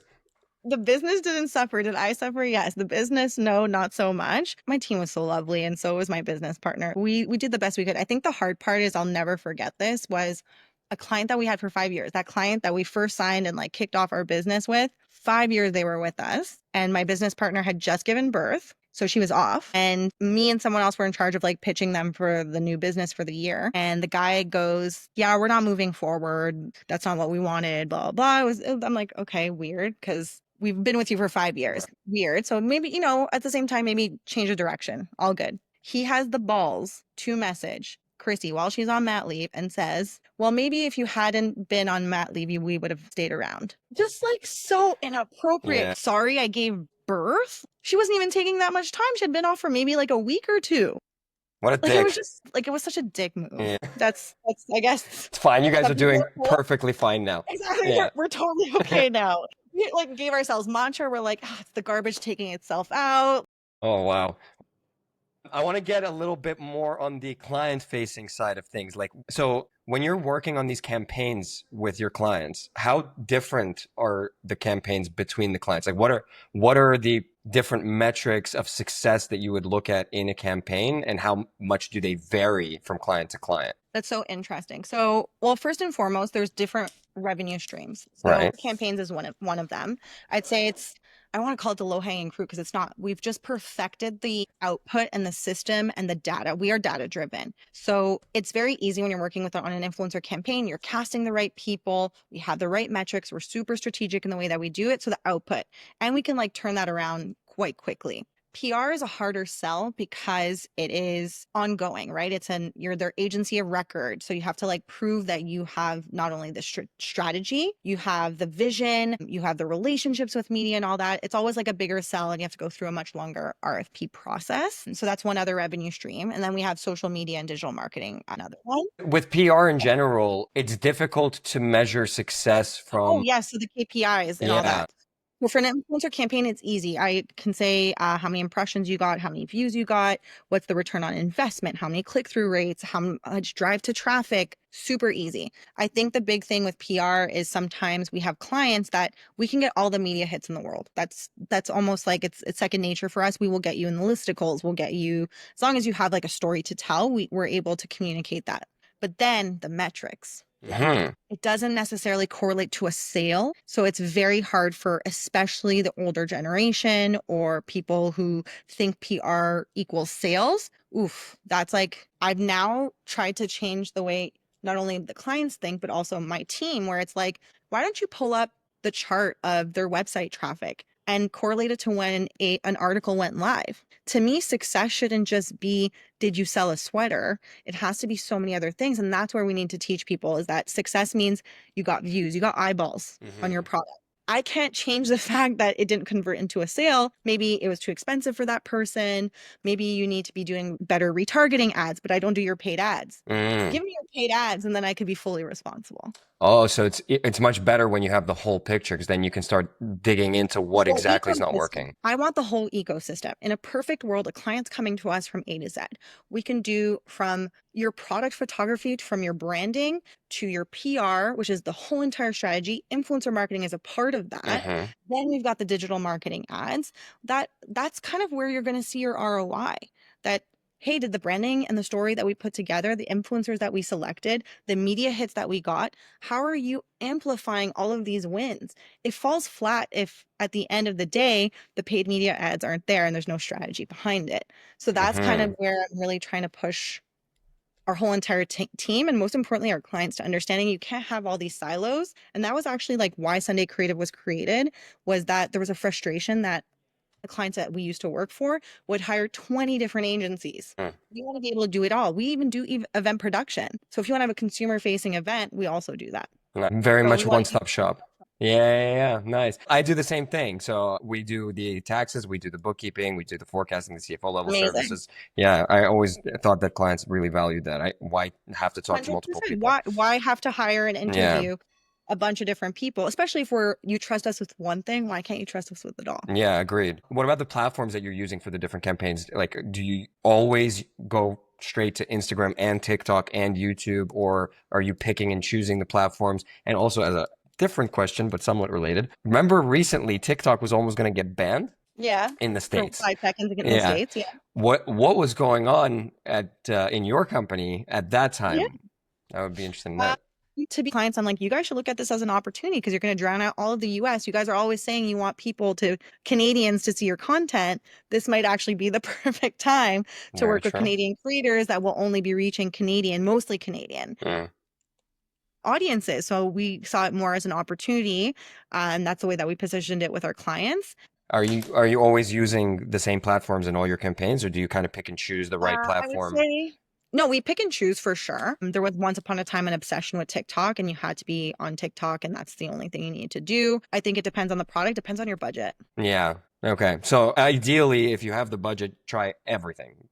The business didn't suffer. Did I suffer? Yes. The business, no, not so much. My team was so lovely, and so was my business partner. We did the best we could. I think the hard part is I'll never forget this was a client that we had for 5 years. That client that we first signed and like kicked off our business with, 5 years they were with us. And my business partner had just given birth. So she was off, and me and someone else were in charge of like pitching them for the new business for the year. And the guy goes, yeah, we're not moving forward. That's not what we wanted, blah, blah. I'm like, okay, weird. Cause we've been with you for 5 years. Weird. So maybe, you know, at the same time, maybe change the direction. All good. He has the balls to message Chrissy while she's on mat leave and says, well, maybe if you hadn't been on mat leave, we would have stayed around. Just like so inappropriate. Yeah. Sorry, I gave birth. She wasn't even taking that much time. She had been off for maybe like a week or two. What a Like it was dick. just like it was such a dick move. Yeah. That's I guess It's fine. You guys some are people doing are cool. perfectly fine now. Exactly. Yeah. We're totally okay now. We like gave ourselves mantra. We're like, "Ah, it's the garbage taking itself out." Oh, wow. I want to get a little bit more on the client facing side of things. Like, so when you're working on these campaigns with your clients, how different are the campaigns between the clients? Like, what are the different metrics of success that you would look at in a campaign, and how much do they vary from client to client? That's so interesting. So, well, first and foremost, there's different revenue streams. So Right. campaigns is one of them. I'd say it's I want to call it the low-hanging fruit because it's not. We've just perfected the output and the system and the data. We are data driven. So it's very easy when you're working with on an influencer campaign. You're casting the right people. We have the right metrics. We're super strategic in the way that we do it. So the output, and we can like turn that around quite quickly. PR is a harder sell because it is ongoing, right? You're their agency of record. So you have to like prove that you have not only the strategy, you have the vision, you have the relationships with media and all that. It's always like a bigger sell and you have to go through a much longer RFP process. And so that's one other revenue stream. And then we have social media and digital marketing, another one. With PR in general, it's difficult to measure success Oh, from, yes. So the KPIs and all yeah. that. Well, for an influencer campaign, it's easy. I can say how many impressions you got, how many views you got, what's the return on investment, how many click-through rates, how much drive to traffic. Super easy. I think the big thing with PR is sometimes we have clients that we can get all the media hits in the world. That's almost like it's second nature for us. We will get you in the listicles. We'll get you as long as you have like a story to tell. We're able to communicate that. But then the metrics. Mhm. It doesn't necessarily correlate to a sale. So it's very hard for especially the older generation or people who think PR equals sales. Oof, that's like I've now tried to change the way not only the clients think, but also my team, where it's like, why don't you pull up the chart of their website traffic and correlate it to when an article went live? To me, success shouldn't just be, did you sell a sweater? It has to be so many other things. And that's where we need to teach people is that success means you got views, you got eyeballs on your product. I can't change the fact that it didn't convert into a sale. Maybe it was too expensive for that person. Maybe you need to be doing better retargeting ads, but I don't do your paid ads. Give me your paid ads and then I could be fully responsible. Oh, so it's much better when you have the whole picture, because then you can start digging into what Whole exactly is not ecosystem. working. I want the whole ecosystem. In a perfect world, a client's coming to us from A to Z. We can do from your product photography, from your branding to your PR, which is the whole entire strategy. Influencer marketing is a part of that. Mhm. Then we've got the digital marketing ads. That's kind of where you're going to see your ROI. That hey, did the branding and the story that we put together, the influencers that we selected, the media hits that we got, how are you amplifying all of these wins? It falls flat if at the end of the day, the paid media ads aren't there and there's no strategy behind it. So that's kind of Mhm. where I'm really trying to push our whole entire team and most importantly our clients to understanding you can't have all these silos. And that was actually like why Sunday Creative was created, was that there was a frustration that the clients that we used to work for would hire 20 different agencies. Mm. We want to be able to do it all. We even do event production. So if you want to have a consumer facing event, we also do that. Very So much we want to one-stop shop. Yeah, nice. I do the same thing. So we do the taxes, we do the bookkeeping, we do the forecasting, the CFO level amazing. services. Yeah, I always thought that clients really valued that. Why have to talk to multiple 100%. people? Why have to hire and Yeah, interview a bunch of different people, especially if you trust us with one thing, why can't you trust us with it all? yeah, agreed. What about the platforms that you're using for the different campaigns? Like, do you always go straight to Instagram and TikTok and YouTube, or are you picking and choosing the platforms? And also, as a different question, but somewhat related, remember recently TikTok was almost going to get banned Yeah. in the For States. 5 seconds in the Yeah. States. Yeah. What was going on at in your company at that Yeah. time? I would be interested in Uh, that. to be clients, I'm like, you guys should look at this as an opportunity because you're going to drown out all of the US. You guys are always saying you want Canadians to see your content. This might actually be the perfect time to Very work with true. Canadian creators that will only be reaching Canadian, mostly Canadian. Mm. audiences. So we saw it more as an opportunity. And that's the way that we positioned it with our clients. Are you always using the same platforms in all your campaigns, or do you kind of pick and choose the right I would platform? say no, we pick and choose for sure. There was once upon a time an obsession with TikTok, and you had to be on TikTok, and that's the only thing you need to do. I think it depends on the product, depends on your budget. Yeah. Okay. So ideally, if you have the budget, try everything.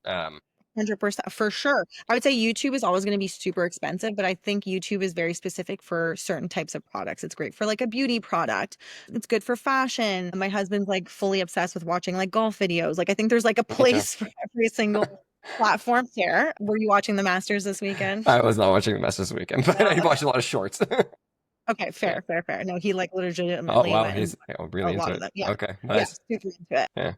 100% for sure. I would say YouTube is always going to be super expensive, but I think YouTube is very specific for certain types of products. It's great for like a beauty product. It's good for fashion. My husband's like fully obsessed with watching like golf videos. Like I think there's like a Me too. place for every single platform here. Were you watching the Masters this weekend? I was not watching the mess this weekend, but No, I okay. watched a lot of shorts. Okay, Yeah. fair, fair, fair. No, he like Oh legitimately wow, went and he's a really into lot of it. them. Yeah. Okay, Yeah, nice. super into it. Yeah.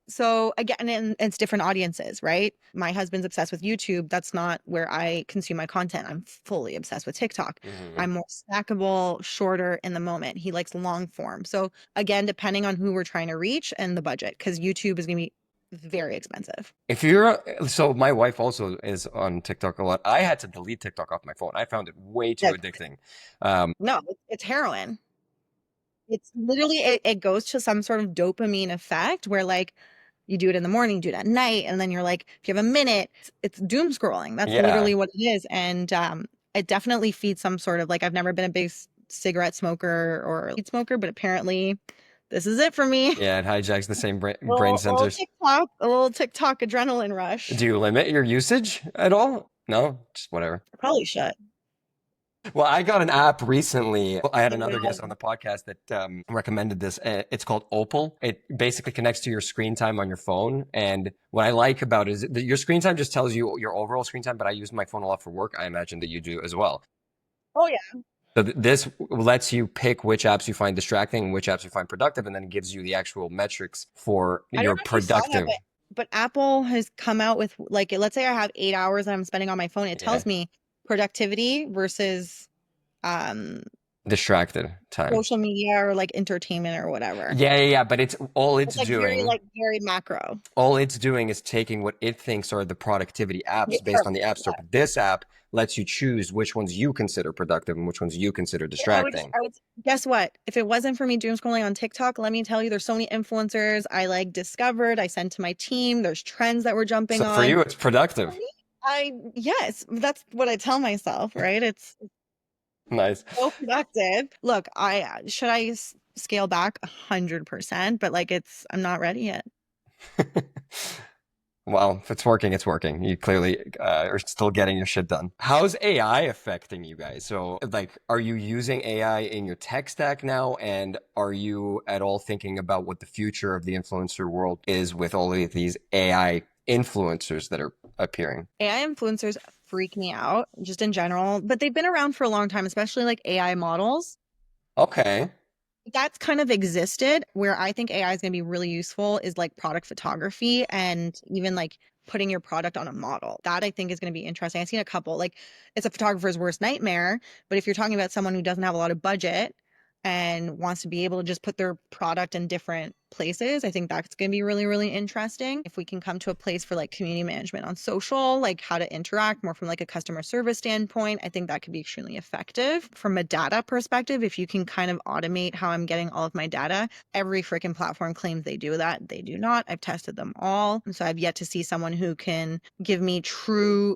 So again, and it's different audiences, right? My husband's obsessed with YouTube. That's not where I consume my content. I'm fully obsessed with TikTok. Hmm. I'm more snackable, shorter in the moment. He likes long form. So again, depending on who we're trying to reach and the budget, because YouTube is going to be very expensive. If you're so, my wife also is on TikTok a lot. I had to delete TikTok off my phone. I found it way too Yeah. addicting. No, it's heroin. It's literally it goes to some sort of dopamine effect where like you do it in the morning, do it at night, and then you're like, if you have a minute, it's doom scrolling. That's Yeah, literally what it is. And it definitely feeds some sort of like I've never been a big cigarette smoker or weed smoker, but apparently this is it for me. yeah, it hijacks the same brain sensors. A little TikTok adrenaline rush. Do you limit your usage at all? No, just whatever. I probably should. Well, I got an app recently. I had Oh, another guest on wow. the podcast that recommended this. It's called Opal. It basically connects to your screen time on your phone. And what I like about it is that your screen time just tells you your overall screen time, but I use my phone a lot for work. I imagine that you do as well. Oh yeah. So this lets you pick which apps you find distracting and which apps you find productive, and then it gives you the actual metrics for I don't your know if you saw that, productive. but Apple has come out with like let's say I have 8 hours that I'm spending on my phone. It Yeah, tells me productivity versus um distracted time. social media or like entertainment or whatever. Yeah. But It's like very macro. all it's doing is taking what it thinks are the productivity Yeah, apps based on the perfect. App Store. But this app lets you choose which ones you consider productive and which ones you consider distracting. I would guess what? If it wasn't for me doom scrolling on TikTok, let me tell you, there's so many influencers I like discovered. I sent to my team. There's trends that we're So jumping for on. you, it's For productive. me, yes, that's what I tell myself, right? It's Nice. so productive. Look, should I scale back 100%, but like I'm not ready yet. Well, if it's working, it's working. You clearly are still getting your shit done. How's AI affecting you guys? So, like, are you using AI in your tech stack now? And are you at all thinking about what the future of the influencer world is with all of these AI influencers that are appearing? AI influencers freak me out just in general, but they've been around for a long time, especially like AI models. Okay. That's kind of existed. Where I think AI is going to be really useful is like product photography and even like putting your product on a model. That I think is going to be interesting. I've seen a couple, like it's a photographer's worst nightmare, but if you're talking about someone who doesn't have a lot of budget and wants to be able to just put their product in different places, I think that's going to be really, really interesting. If we can come to a place for like community management on social, like how to interact more from like a customer service standpoint, I think that could be extremely effective. From a data perspective, if you can kind of automate how I'm getting all of my data, every freaking platform claims they do that. They do not. I've tested them all. And so I've yet to see someone who can give me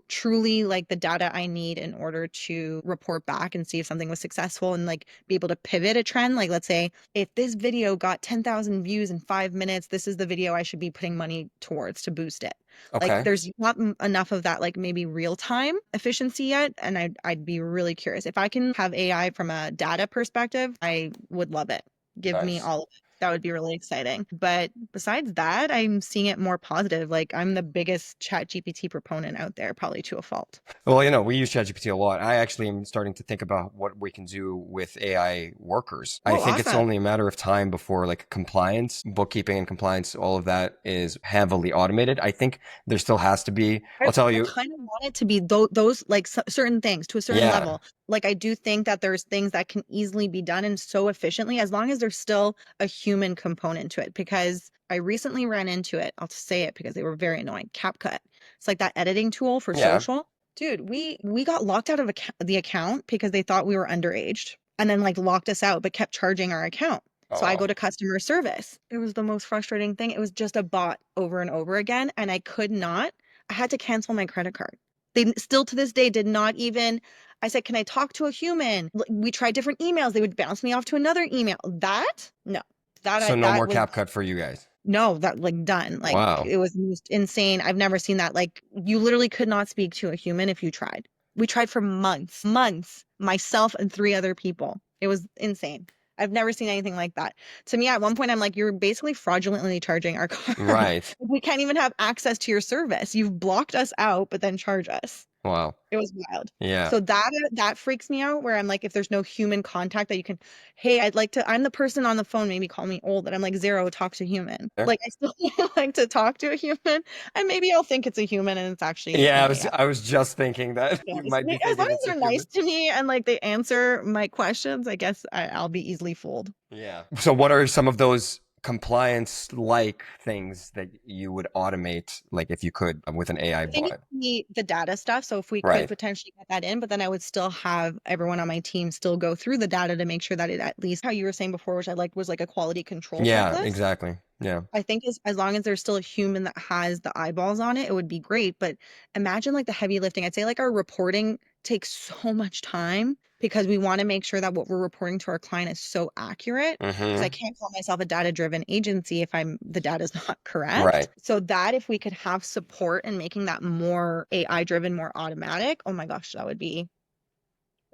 truly like the data I need in order to report back and see if something was successful and like be able to pivot a trend. Like let's say if this video got 10,000 views in 5 minutes, this is the video I should be putting money towards to boost it. Like Okay. there's not enough of that, like maybe real time efficiency yet. And I'd be really curious. If I can have AI from a data perspective, I would love it. Give me Nice. all of it. That would be really exciting. But besides that, I'm seeing it more positive. Like I'm the biggest chat GPT proponent out there, probably to a fault. Well, we use ChatGPT a lot. I actually am starting to think about what we can do with AI workers. I Oh, think it's awesome. only a matter of time before like compliance, bookkeeping and compliance, all of that is heavily automated. I think there still has to be, I'll tell I you, kind of want it to be those like certain things to a certain yeah, level. Like I do think that there's things that can easily be done and so efficiently as long as there's still a human component to it. Because I recently ran into it. I'll say it because they were very annoying. CapCut. It's like that editing tool for yeah. social. Dude, we got locked out of the account because they thought we were underaged and then like locked us out but kept charging our account. Oh, So I go wow. to customer service. It was the most frustrating thing. It was just a bot over and over again and I could not. I had to cancel my credit card. They still to this day did not even. I said, "Can I talk to a human?" We tried different emails. They would bounce me off to another email. That? No. So no That more was CapCut for you guys. no, that like done. Like Wow. it was the most insane. I've never seen that. Like you literally could not speak to a human if you tried. We tried for months, months, myself and three other people. It was insane. I've never seen anything like that. To me, at one point, I'm like, you're basically fraudulently charging our card. Right. We can't even have access to your service. You've blocked us out, but then charge us. Wow. It was wild. Yeah. So that freaks me out where I'm like, if there's no human contact that you can, hey, I'm the person on the phone, maybe call me old, and I'm like, zero, talk to human. There. Like I still like to talk to a human, and maybe I'll think it's a human and it's actually Yeah, an AI. I was just thinking that you Yes. might be As long thinking as it's a they're nice human. to me and like they answer my questions, I guess I'll be easily fooled. Yeah. So what are some of those compliance like things that you would automate, like if you could, with an AI I think bot? it's the data stuff. So if we could Right. potentially get that in, but then I would still have everyone on my team still go through the data to make sure that it at least how you were saying before, which I liked was like a quality control Yeah, checklist. exactly. Yeah. I think as long as there's still a human that has the eyeballs on it, it would be great. But imagine like the heavy lifting. I'd say like our reporting takes so much time because we want to make sure that what we're reporting to our client is so accurate. Because I Mm-hmm. can't call myself a data-driven agency if the data is not correct. Right. So that if we could have support and making that more AI-driven, more automatic, oh my gosh, that would be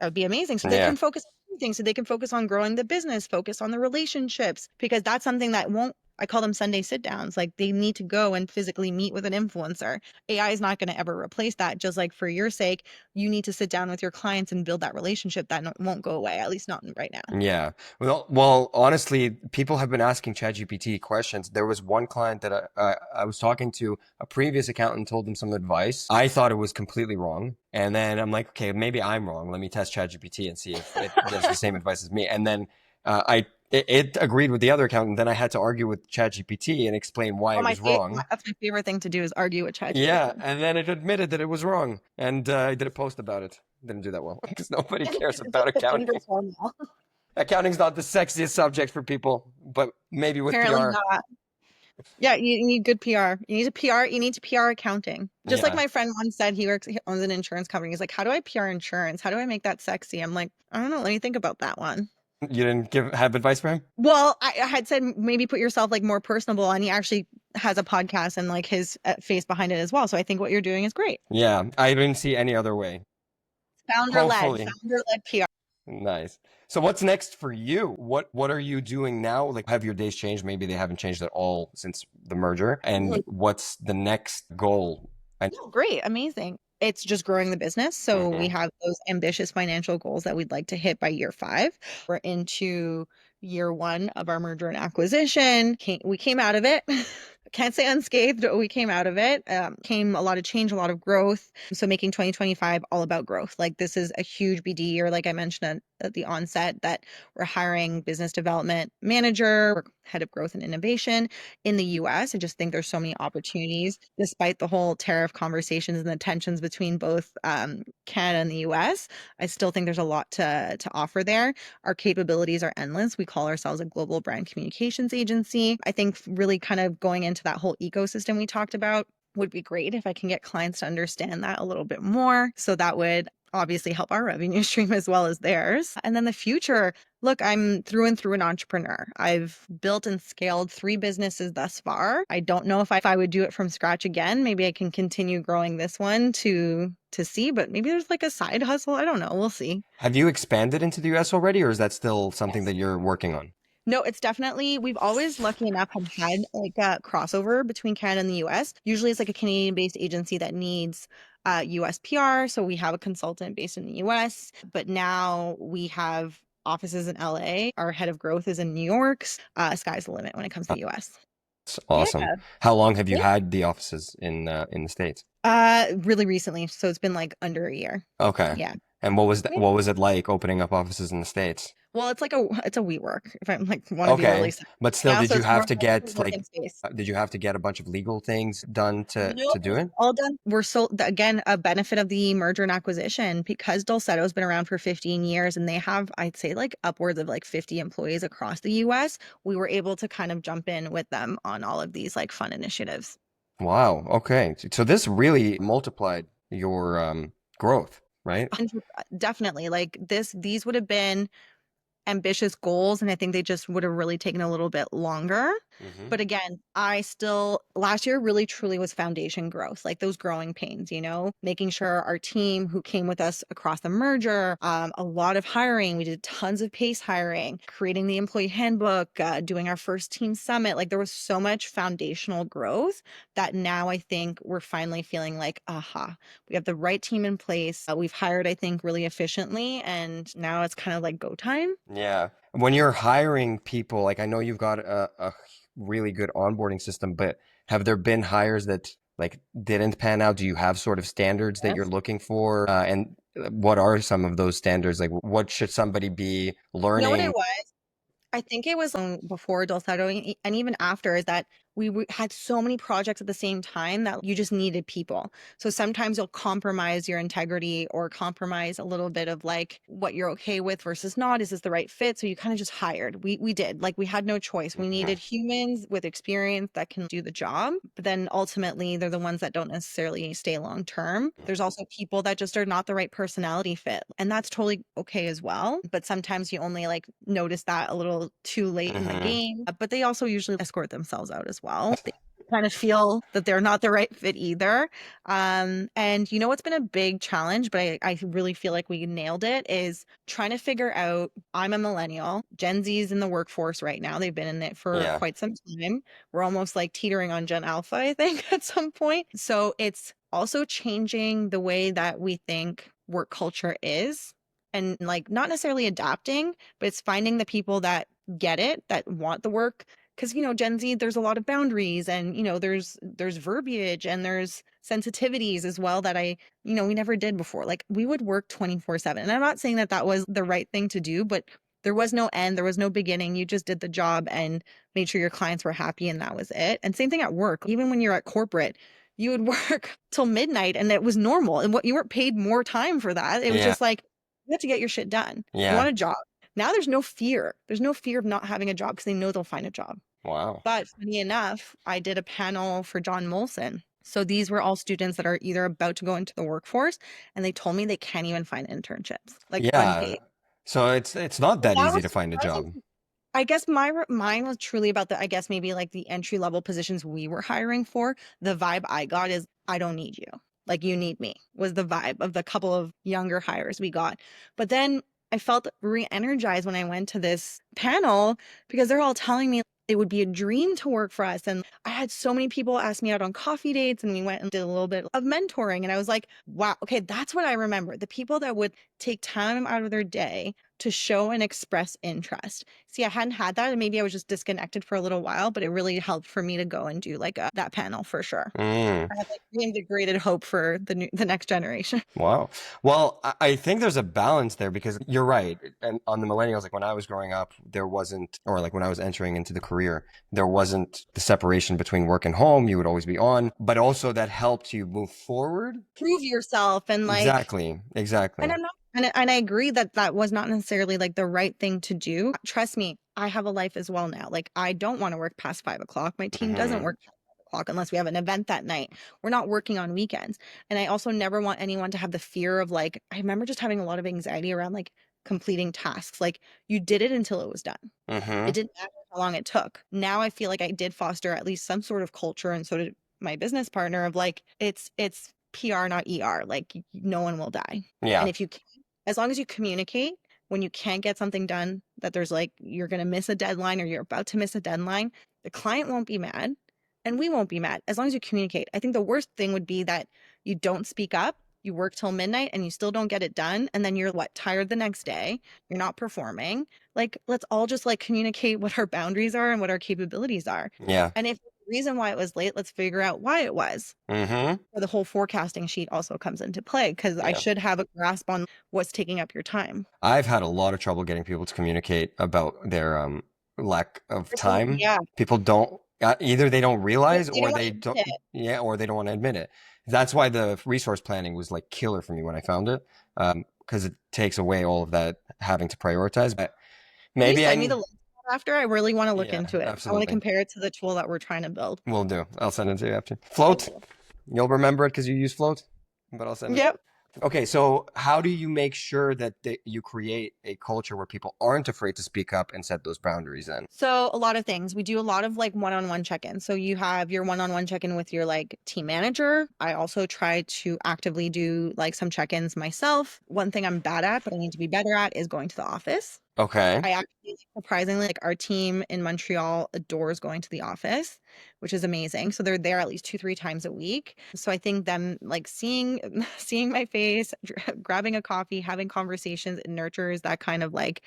amazing. So they Yeah. can focus on things. So they can focus on growing the business, focus on the relationships, because that's something that won't, I call them Sunday sit downs. Like they need to go and physically meet with an influencer. AI is not going to ever replace that. Just like for your sake, you need to sit down with your clients and build that relationship that won't go away, at least not right now. Yeah. Well, honestly, people have been asking ChatGPT questions. There was one client that I was talking to, a previous accountant told them some advice. I thought it was completely wrong. And then I'm like, okay, maybe I'm wrong. Let me test ChatGPT and see if it gives the same advice as me. And then it agreed with the other accountant. Then I had to argue with ChatGPT and explain why Oh, it was wrong. that's my favorite thing to do is argue with Yeah, ChatGPT. and then it admitted that it was wrong, and I did a post about it. Didn't do that well because nobody cares about The accounting. finger formal. Accounting's not the sexiest subject for people, but maybe with Apparently PR. not. Yeah, you need good PR. You need to PR. You need to PR accounting. Just like Yeah. my friend once said, he owns an insurance company. He's like, "How do I PR insurance? How do I make that sexy?" I'm like, I don't know. Let me think about that one. You didn't have advice for him? Well, I had said maybe put yourself like more personable, and he actually has a podcast and like his face behind it as well. So I think what you're doing is great. Yeah, I didn't see any other way. Hopefully. Founder led PR. Nice. So what's next for you? What are you doing now? Like, have your days changed? Maybe they haven't changed at all since the merger. And what's the next goal? No, great, amazing. It's just growing the business. So we Mhm. have those ambitious financial goals that we'd like to hit by year 5. We're into year 1 of our merger and acquisition. We came out of it. Can't say unscathed, but we came out of it. Came a lot of change, a lot of growth. So making 2025 all about growth. Like this is a huge BD year, like I mentioned at the onset, that we're hiring business development manager, head of growth and innovation in the US. I just think there's so many opportunities, despite the whole tariff conversations and the tensions between both Canada and the US. I still think there's a lot to offer there. Our capabilities are endless. We call ourselves a global brand communications agency. I think really kind of going into that whole ecosystem we talked about would be great if I can get clients to understand that a little bit more. So that would obviously help our revenue stream as well as theirs. And then the future, look, I'm through and through an entrepreneur. I've built and scaled 3 businesses thus far. I don't know if I would do it from scratch again. Maybe I can continue growing this one to see, but maybe there's like a side hustle. I don't know. We'll see. Have you expanded into the US already, or is that still something Yes. that you're working on? No, it's definitely, we've always lucky enough have had like a crossover between Canada and the US. Usually it's like a Canadian-based agency that needs US PR. So we have a consultant based in the US, but now we have offices in LA. Our head of growth is in New York. Sky's the limit when it comes to the US. That's Yeah. awesome. How long have you Yeah. had the offices in the States? Really recently. So it's been like under a year. Okay. Yeah. And what was it like opening up offices in the States? Well, it's a WeWork, if I'm like want to be really Okay. simple But right still, now. did So you it's more have of to like a get working space. did you have to get a bunch of legal things done No, to do it? all done. We're so again a benefit of the merger and acquisition because Dulceto's been around for 15 years and they have, I'd say, like upwards of like 50 employees across the US. We were able to kind of jump in with them on all of these like fun initiatives. Wow. Okay. So this really multiplied your growth, right? And definitely like these would have been ambitious goals, and I think they just would have really taken a little bit longer. Hmm. But again, I still last year really truly was foundation growth, like those growing pains, making sure our team who came with us across the merger, a lot of hiring. We did tons of pace hiring, creating the employee handbook, doing our first team summit. Like there was so much foundational growth that now I think we're finally feeling like, aha, we have the right team in place. We've hired, I think, really efficiently, and now it's kind of like go time. Yeah. When you're hiring people, like I know you've got a really good onboarding system, but have there been hires that like didn't pan out? Do you have sort of standards that you're Yes. looking for? And what are some of those standards? Like what should somebody be You know what it learning? was? I think it was before Dulcedo and even after is that had so many projects at the same time that you just needed people. So sometimes you'll compromise your integrity or compromise a little bit of like what you're okay with versus not. Is this the right fit? So you kind of just hired. We did. Like we had no choice. We Mhm. needed humans with experience that can do the job. But then ultimately they're the ones that don't necessarily stay long term. There's also people that just are not the right personality fit. And that's totally okay as well. But sometimes you only like notice that a little too late in the Mhm. game. But they also usually escort themselves out as well. They kind of feel that they're not the right fit either. And you know what's been a big challenge, but I really feel like we nailed it, is trying to figure out, I'm a millennial. Gen Z's in the workforce right now. They've been in it for Yeah. quite some time. We're almost like teetering on Gen Alpha, I think, at some point. So it's also changing the way that we think work culture is. And like not necessarily adapting, but it's finding the people that get it, that want the work. Because Gen Z, there's a lot of boundaries, and there's verbiage and there's sensitivities as well that we never did before. Like we would work 24/7. And I'm not saying that that was the right thing to do, but there was no end, there was no beginning. You just did the job and made sure your clients were happy, and that was it. And same thing at work. Even when you're at corporate, you would work till midnight and it was normal. And what you weren't paid more time for that. It was Yeah. just like you have to get your shit done. You Yeah. want a job. Now there's no fear. There's no fear of not having a job because they know they'll find a job. Wow. But funny enough, I did a panel for John Molson. So these were all students that are either about to go into the workforce, and they told me they can't even find internships, like Yeah. unpaid. So it's not And that that easy was to find a job. surprising. I guess mine was truly about I guess maybe like the entry level positions we were hiring for. The vibe I got is I don't need you. Like you need me was the vibe of the couple of younger hires we got. But then I felt re-energized when I went to this panel because they're all telling me it would be a dream to work for us. And I had so many people ask me out on coffee dates, and we went and did a little bit of mentoring. And I was like, wow, okay, that's what I remember. The people that would take time out of their day to show and express interest. See, I hadn't had that, and maybe I was just disconnected for a little while, but it really helped for me to go and do like that panel for sure. Mm. I have like reinvigorated hope for the next generation. Wow. Well, I think there's a balance there because you're right. And on the millennials, like when I was growing up, there wasn't, or like when I was entering into the career, there wasn't the separation between work and home. You would always be on, but also that helped you move forward. Prove yourself and like, Exactly. and Exactly. I'm not, and I agree that that was not necessarily like the right thing to do. Trust me, I have a life as well now. Like I don't want to work past 5 o'clock. My team doesn't Hmm. work past 5 o'clock unless we have an event that night. We're not working on weekends. And I also never want anyone to have the fear of like, I remember just having a lot of anxiety around like completing tasks. Like you did it until it was done. It Hmm. didn't matter how long it took. Now I feel like I did foster at least some sort of culture, and so did my business partner, of like it's PR, not ER. Like no one will die. And Yeah. if you can, as long as you communicate when you can't get something done, that there's like you're going to miss a deadline or you're about to miss a deadline, the client won't be mad and we won't be mad as long as you communicate. I think the worst thing would be that you don't speak up, you work till midnight and you still don't get it done, and then you're tired the next day, you're not performing. Like let's all just like communicate what our boundaries are and what our capabilities are. Yeah. And if reason why it was late, let's figure out why it was. Mm-hmm. So the whole forecasting sheet also comes into play because I Yeah. should have a grasp on what's taking up your time. I've had a lot of trouble getting people to communicate about their lack of time. Yeah, People don't either they don't realize they or don't want they to don't, admit it. yeah, or they don't want to admit it. That's why the resource planning was like killer for me when I found it, because it takes away all of that having to prioritize. But Can you maybe send me the link after? I really want to look yeah, into it. I want to absolutely. compare it to the tool that we're trying to build. Will do. I'll send it to you after. Okay, Float. cool. You'll remember it because you use Float, but I'll send it. Yep. Okay, so how do you make sure that you create a culture where people aren't afraid to speak up and set those boundaries in? So a lot of things. We do a lot of like one-on-one check-ins. So you have your one-on-one check-in with your like team manager. I also try to actively do like some check-ins myself. One thing I'm bad at, but I need to be better at is going to the office. Okay. I actually, surprisingly, like our team in Montreal adores going to the office, which is amazing. So they're there at least 2, 3 times a week. So I think them like seeing seeing my face, grabbing a coffee, having conversations, it nurtures that kind of like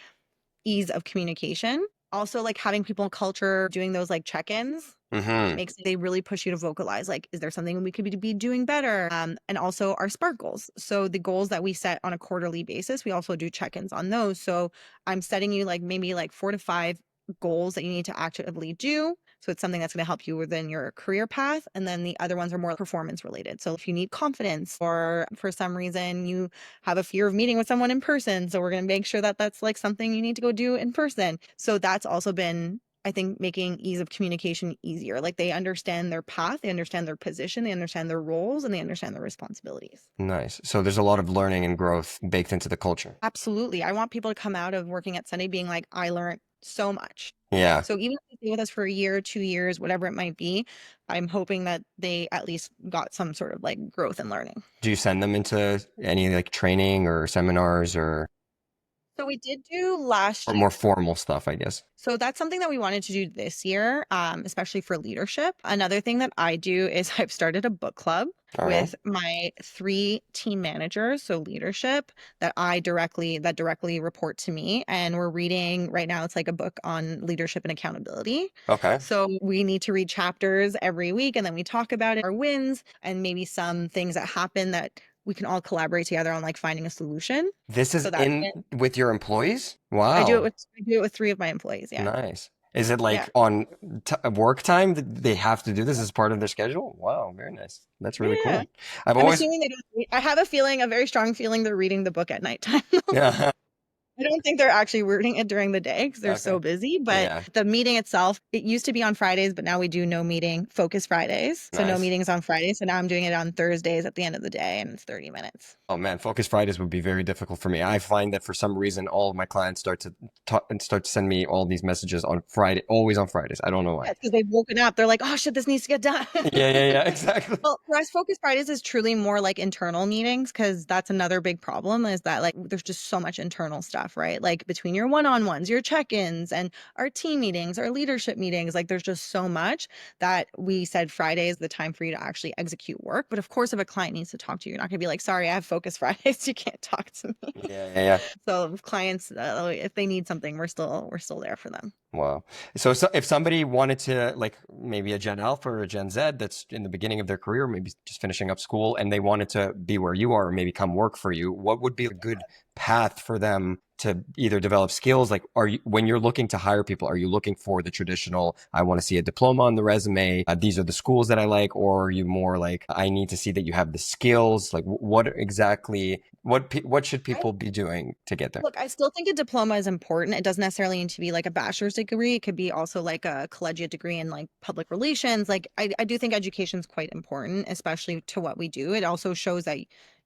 ease of communication. Also, like having people culture, doing those like check-ins Mm-hmm. makes they really push you to vocalize like, is there something we could be doing better? And also our SPARK goals. So the goals that we set on a quarterly basis, we also do check-ins on those. So I'm setting you like maybe like 4 to 5 goals that you need to actively do. So it's something that's going to help you within your career path. And then the other ones are more performance related. So if you need confidence or for some reason you have a fear of meeting with someone in person, so we're going to make sure that that's like something you need to go do in person. So that's also been, I think, making ease of communication easier. Like they understand their path, they understand their position, they understand their roles, and they understand their responsibilities. Nice. So there's a lot of learning and growth baked into the culture. Absolutely. I want people to come out of working at Sunday being like, I learned so much. Yeah. So even if they stay with us for a year, 2 years, whatever it might be, I'm hoping that they at least got some sort of like growth and learning. Do you send them into any like training or seminars So we did do last or year. more formal stuff, I guess? So that's something that we wanted to do this year, especially for leadership. Another thing that I do is I've started a book club All right. with my 3 team managers, so leadership that directly report to me. And we're reading right now, it's like a book on leadership and accountability. Okay. So we need to read chapters every week and then we talk about it, our wins and maybe some things that happen that we can all collaborate together on like finding a solution. This is So that's in it. with your employees? I Wow. do it with 3 of my employees. Yeah. Nice. Is it Yeah. like on t work time that they have to do this as part of their schedule? Wow, very nice. That's really Yeah. cool. I've I'm always, assuming they don't I have a very strong feeling they're reading the book at nighttime. yeah. I don't think they're actually reading it during the day because they're so Okay. busy. But Yeah. the meeting itself, it used to be on Fridays, but now we do no meeting, focus Fridays. So no Nice. meetings on Fridays. So now I'm doing it on Thursdays at the end of the day and it's 30 minutes. Oh man, Focus Fridays would be very difficult for me. I find that for some reason, all of my clients start to talk and start to send me all these messages on Friday, always on Fridays. I don't know why. Yeah, because they've woken up. They're like, oh shit, this needs to get done. Yeah, yeah, yeah, exactly. Well, for us, Focus Fridays is truly more like internal meetings because that's another big problem is that like there's just so much internal stuff, right? Like between your one-on-ones, your check-ins, and our team meetings, our leadership meetings, like there's just so much that we said Friday is the time for you to actually execute work. But of course, if a client needs to talk to you, you're not gonna be like, sorry, I have Focus Fridays, you can't talk to me. Yeah, yeah, yeah. So if clients, if they need something, we're still there for them. Wow. So if somebody wanted to, like maybe a Gen Alpha or a Gen Z that's in the beginning of their career, maybe just finishing up school, and they wanted to be where you are or maybe come work for you, what would be a good path for them to either develop skills? Like, when you're looking to hire people, are you looking for the traditional, I want to see a diploma on the resume, these are the schools that I like, or are you more like, I need to see that you have the skills? Like, what exactly, what should people be doing to get there? Look, I still think a diploma is important. It doesn't necessarily need to be like a bachelor's degree. It could be also like a collegiate degree in like public relations. Like I do think education is quite important, especially to what we do. It also shows that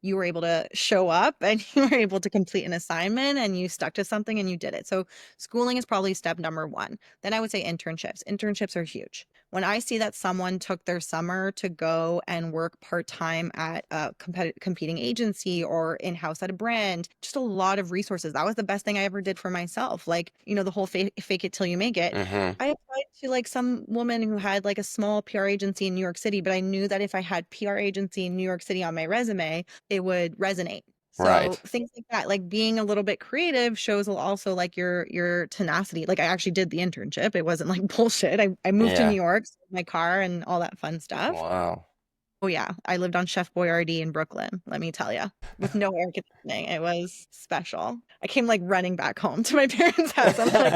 you were able to show up and you were able to complete an assignment and you stuck to something and you did it. So schooling is probably step number one. Then I would say internships. Internships are huge. When I see that someone took their summer to go and work part-time at a competing agency or in-house at a brand, just a lot of resources. That was the best thing I ever did for myself. Like, the whole fake it till you make it. Mm-hmm. I applied to like some woman who had like a small PR agency in New York City, but I knew that if I had PR agency in New York City on my resume, it would resonate. So Right. things like that, like being a little bit creative shows also like your tenacity. Like I actually did the internship. It wasn't like bullshit. I moved to New Yeah. York, sold my car and all that fun stuff. Wow. Oh yeah, I lived on Chef Boyardee in Brooklyn, let me tell you, with no air conditioning. It was special. I came like running back home to my parents' house. I'm like,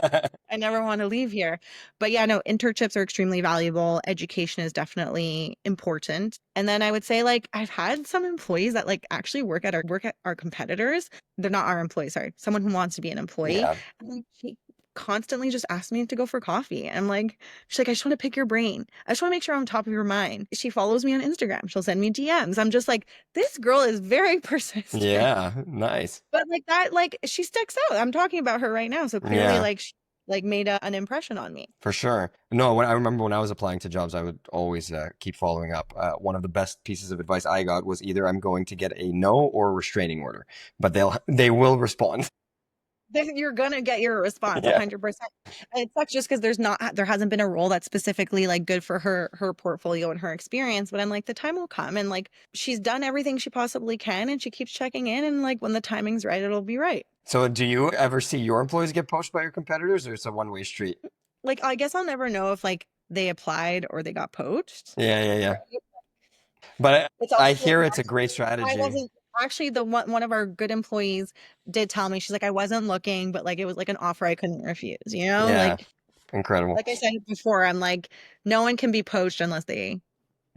I never want to leave here. But yeah, no, internships are extremely valuable. Education is definitely important. And then I would say like I've had some employees that like actually work at our competitors. They're not our employees, sorry. Someone who wants to be an employee. Yeah. And like she constantly just asks me to go for coffee. And I'm like, she's like, I just want to pick your brain. I just want to make sure I'm on top of your mind. She follows me on Instagram. She'll send me DMs. I'm just like, this girl is very persistent. Yeah. Nice. But like that, like she sticks out. I'm talking about her right now. So clearly, Yeah. like she like made an impression on me. For sure. No, when I remember when I was applying to jobs, I would always keep following up. One of the best pieces of advice I got was either I'm going to get a no or a restraining order, but they will respond. You're gonna get your response Yeah. 100%. And it sucks just because there hasn't been a role that's specifically like good for her portfolio and her experience. But I'm like, the time will come and like she's done everything she possibly can and she keeps checking in and like when the timing's right, it'll be right. So do you ever see your employees get poached by your competitors, or it's a one-way street? Like I guess I'll never know if like they applied or they got poached. Yeah, yeah, yeah. Right? But It's I also hear it's a great actually I strategy. wasn't actually the one of our good employees did tell me she's like I wasn't looking, but like it was like an offer I couldn't refuse, you know? Yeah, incredible. Like I said before, I'm like no one can be poached unless they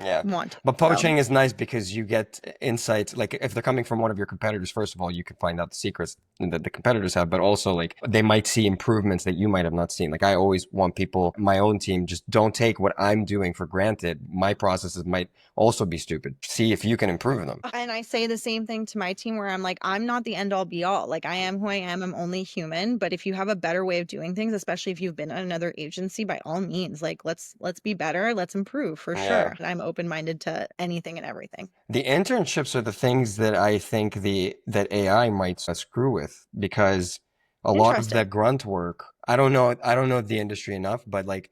Yeah. want to. But So poaching is nice because you get insights. Like if they're coming from one of your competitors, first of all, you can find out the secrets that the competitors have, but also like they might see improvements that you might have not seen. Like I always want people, my own team, just don't take what I'm doing for granted. My processes might also be stupid. See if you can improve them. and I say the same thing to my team where I'm like, I'm not the end all be all. Like I am who I am. I'm only human. But if you have a better way of doing things, especially if you've been at another agency, by all means, like let's be better. Let's improve for Yeah. sure. And I'm open minded to anything and everything. The internships are the things that I think that AI might screw with because a lot of Interesting. that grunt work, I don't know the industry enough, but like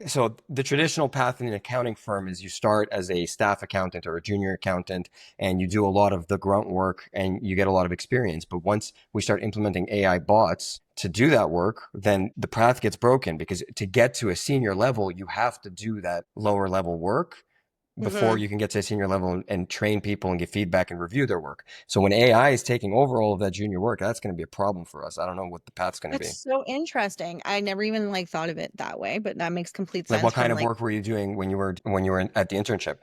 so the traditional path in an accounting firm is you start as a staff accountant or a junior accountant and you do a lot of the grunt work and you get a lot of experience. But once we start implementing AI bots to do that work, then the path gets broken because to get to a senior level, you have to do that lower level work before Hmm. you can get to a senior level and train people and get feedback and review their work. So when AI is taking over all of that junior work, that's going to be a problem for us. I don't know what the path's going to be. That's so interesting. I never even like thought of it that way, but that makes complete Like sense what kind from of like work were you doing when you were at the internship?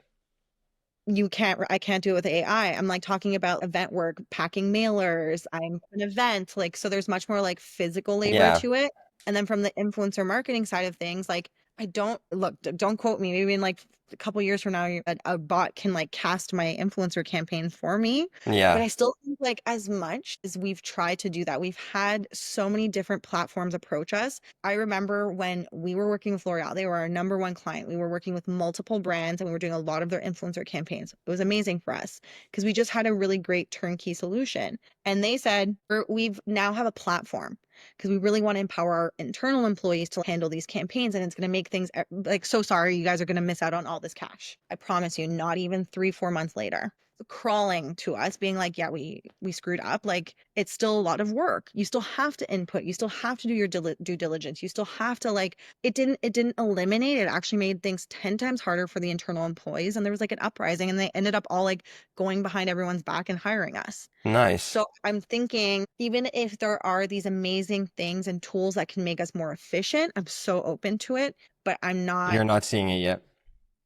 I can't do it with AI. I'm like talking about event work, packing mailers. I'm an event, like so there's much more like physical labor Yeah. to it. And then from the influencer marketing side of things, like I don't look, don't quote me. Maybe in like a couple years from now, a bot can like cast my influencer campaign for me. But Yeah. I still think like as much as we've tried to do that, we've had so many different platforms approach us. I remember when we were working with L'Oreal, they were our number one client. We were working with multiple brands and we were doing a lot of their influencer campaigns. It was amazing for us because we just had a really great turnkey solution. And they said, we've now have a platform because we really want to empower our internal employees to handle these campaigns. And it's going to make things like, so sorry, you guys are going to miss out on all this cash. I promise you, not even 3, 4 months later crawling to us being like yeah we screwed up like it's still a lot of work you still have to input you still have to do your due diligence you still have to like it didn't eliminate it actually made things 10 times harder for the internal employees and there was like an uprising and they ended up all like going behind everyone's back and hiring us Nice. so I'm thinking even if there are these amazing things and tools that can make us more efficient I'm so open to it but I'm not You're not seeing it yet.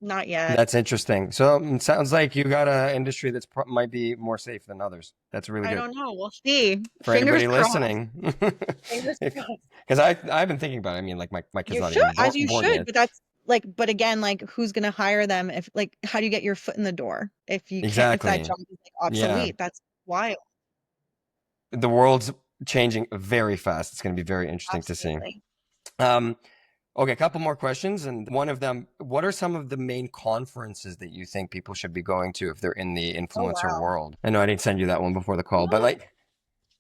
not yet. That's interesting. So it sounds like you got an industry that's might be more safe than others. That's really I good. don't know we'll see For fingers anybody crossed listening, fingers crossed. because I've been thinking about it. I mean, like my kid's You not should, even as you born should, yet. but that's like, but again, like, who's gonna hire them if, like, how do you get your foot in the door if you can't, if that Exactly. job is like Yeah. obsolete? That's wild. The world's changing very fast. It's going to be very interesting to see. Absolutely. Um, okay, a couple more questions, and one of them: what are some of the main conferences that you think people should be going to if they're in the Oh influencer wow. world? I know I didn't send you that one before the call, but No, like,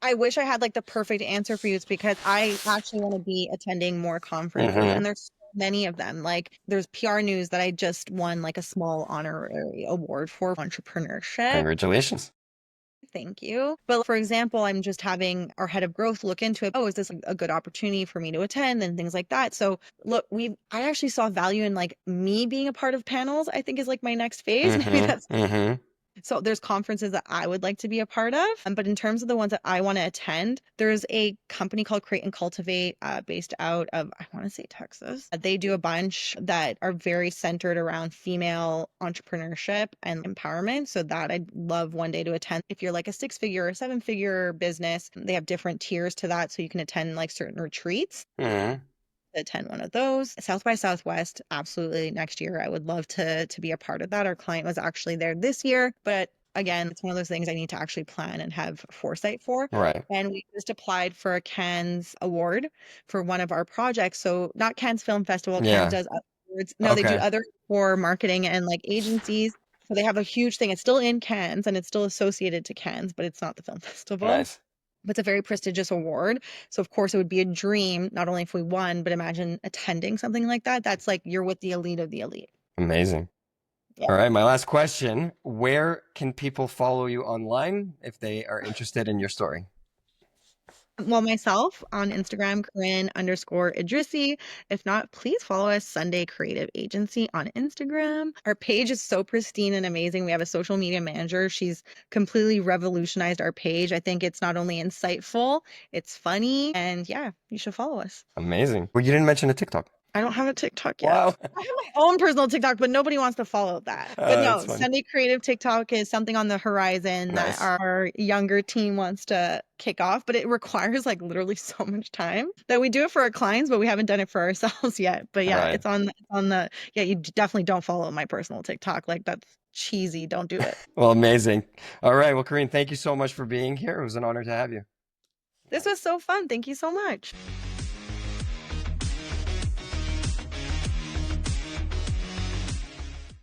I wish I had like the perfect answer for you. It's because I actually want to be attending more conferences, hmm and there's so many of them. Like, there's PR News that I just won like a small honorary award for entrepreneurship. congratulations. thank you. But for example, I'm just having our head of growth look into it. Oh, is this a good opportunity for me to attend and things like that? So look, I actually saw value in like me being a part of panels, I think is like my next phase. Maybe that's so there's conferences that I would like to be a part of. But in terms of the ones that I want to attend, there's a company called Create and Cultivate based out of, I want to say Texas. They do a bunch that are very centered around female entrepreneurship and empowerment. So that I'd love one day to attend. If you're like a 6-figure or 7-figure business, they have different tiers to that. So you can attend like certain retreats. Attend one of those. South by Southwest, absolutely next year. I would love to be a part of that. Our client was actually there this year, but again, it's one of those things I need to actually plan and have foresight for. Right. And we just applied for a Cannes award for one of our projects. So not Cannes Film Festival, Cannes Yeah. does other awards. No, they do Okay. other for marketing and like agencies. So they have a huge thing. It's still in Cannes and it's still associated to Cannes, but it's not the film festival. Nice. But it's a very prestigious award. So of course it would be a dream, not only if we won, but imagine attending something like that. That's like you're with the elite of the elite. Amazing. Yeah. All right. My last question. Where can people follow you online if they are interested in your story? Well, myself on Instagram, Karine_Idrissi. If not, please follow us, Sunday Creative Agency on Instagram. Our page is so pristine and amazing. We have a social media manager. She's completely revolutionized our page. I think it's not only insightful, it's funny. And yeah, you should follow us. Amazing. Well, you didn't mention a TikTok. I don't have a TikTok yet. Wow. I have my own personal TikTok, but nobody wants to follow that. But That's no, funny. Sunday Creative TikTok is something on the horizon that Nice. our younger team wants to kick off, but it requires like literally so much time that we do it for our clients, but we haven't done it for ourselves yet. But yeah, Right. it's on the yeah, you definitely don't follow my personal TikTok. Like that's cheesy. Don't do it. Well, amazing. All right. Well, Karine, thank you so much for being here. It was an honor to have you. This was so fun. Thank you so much.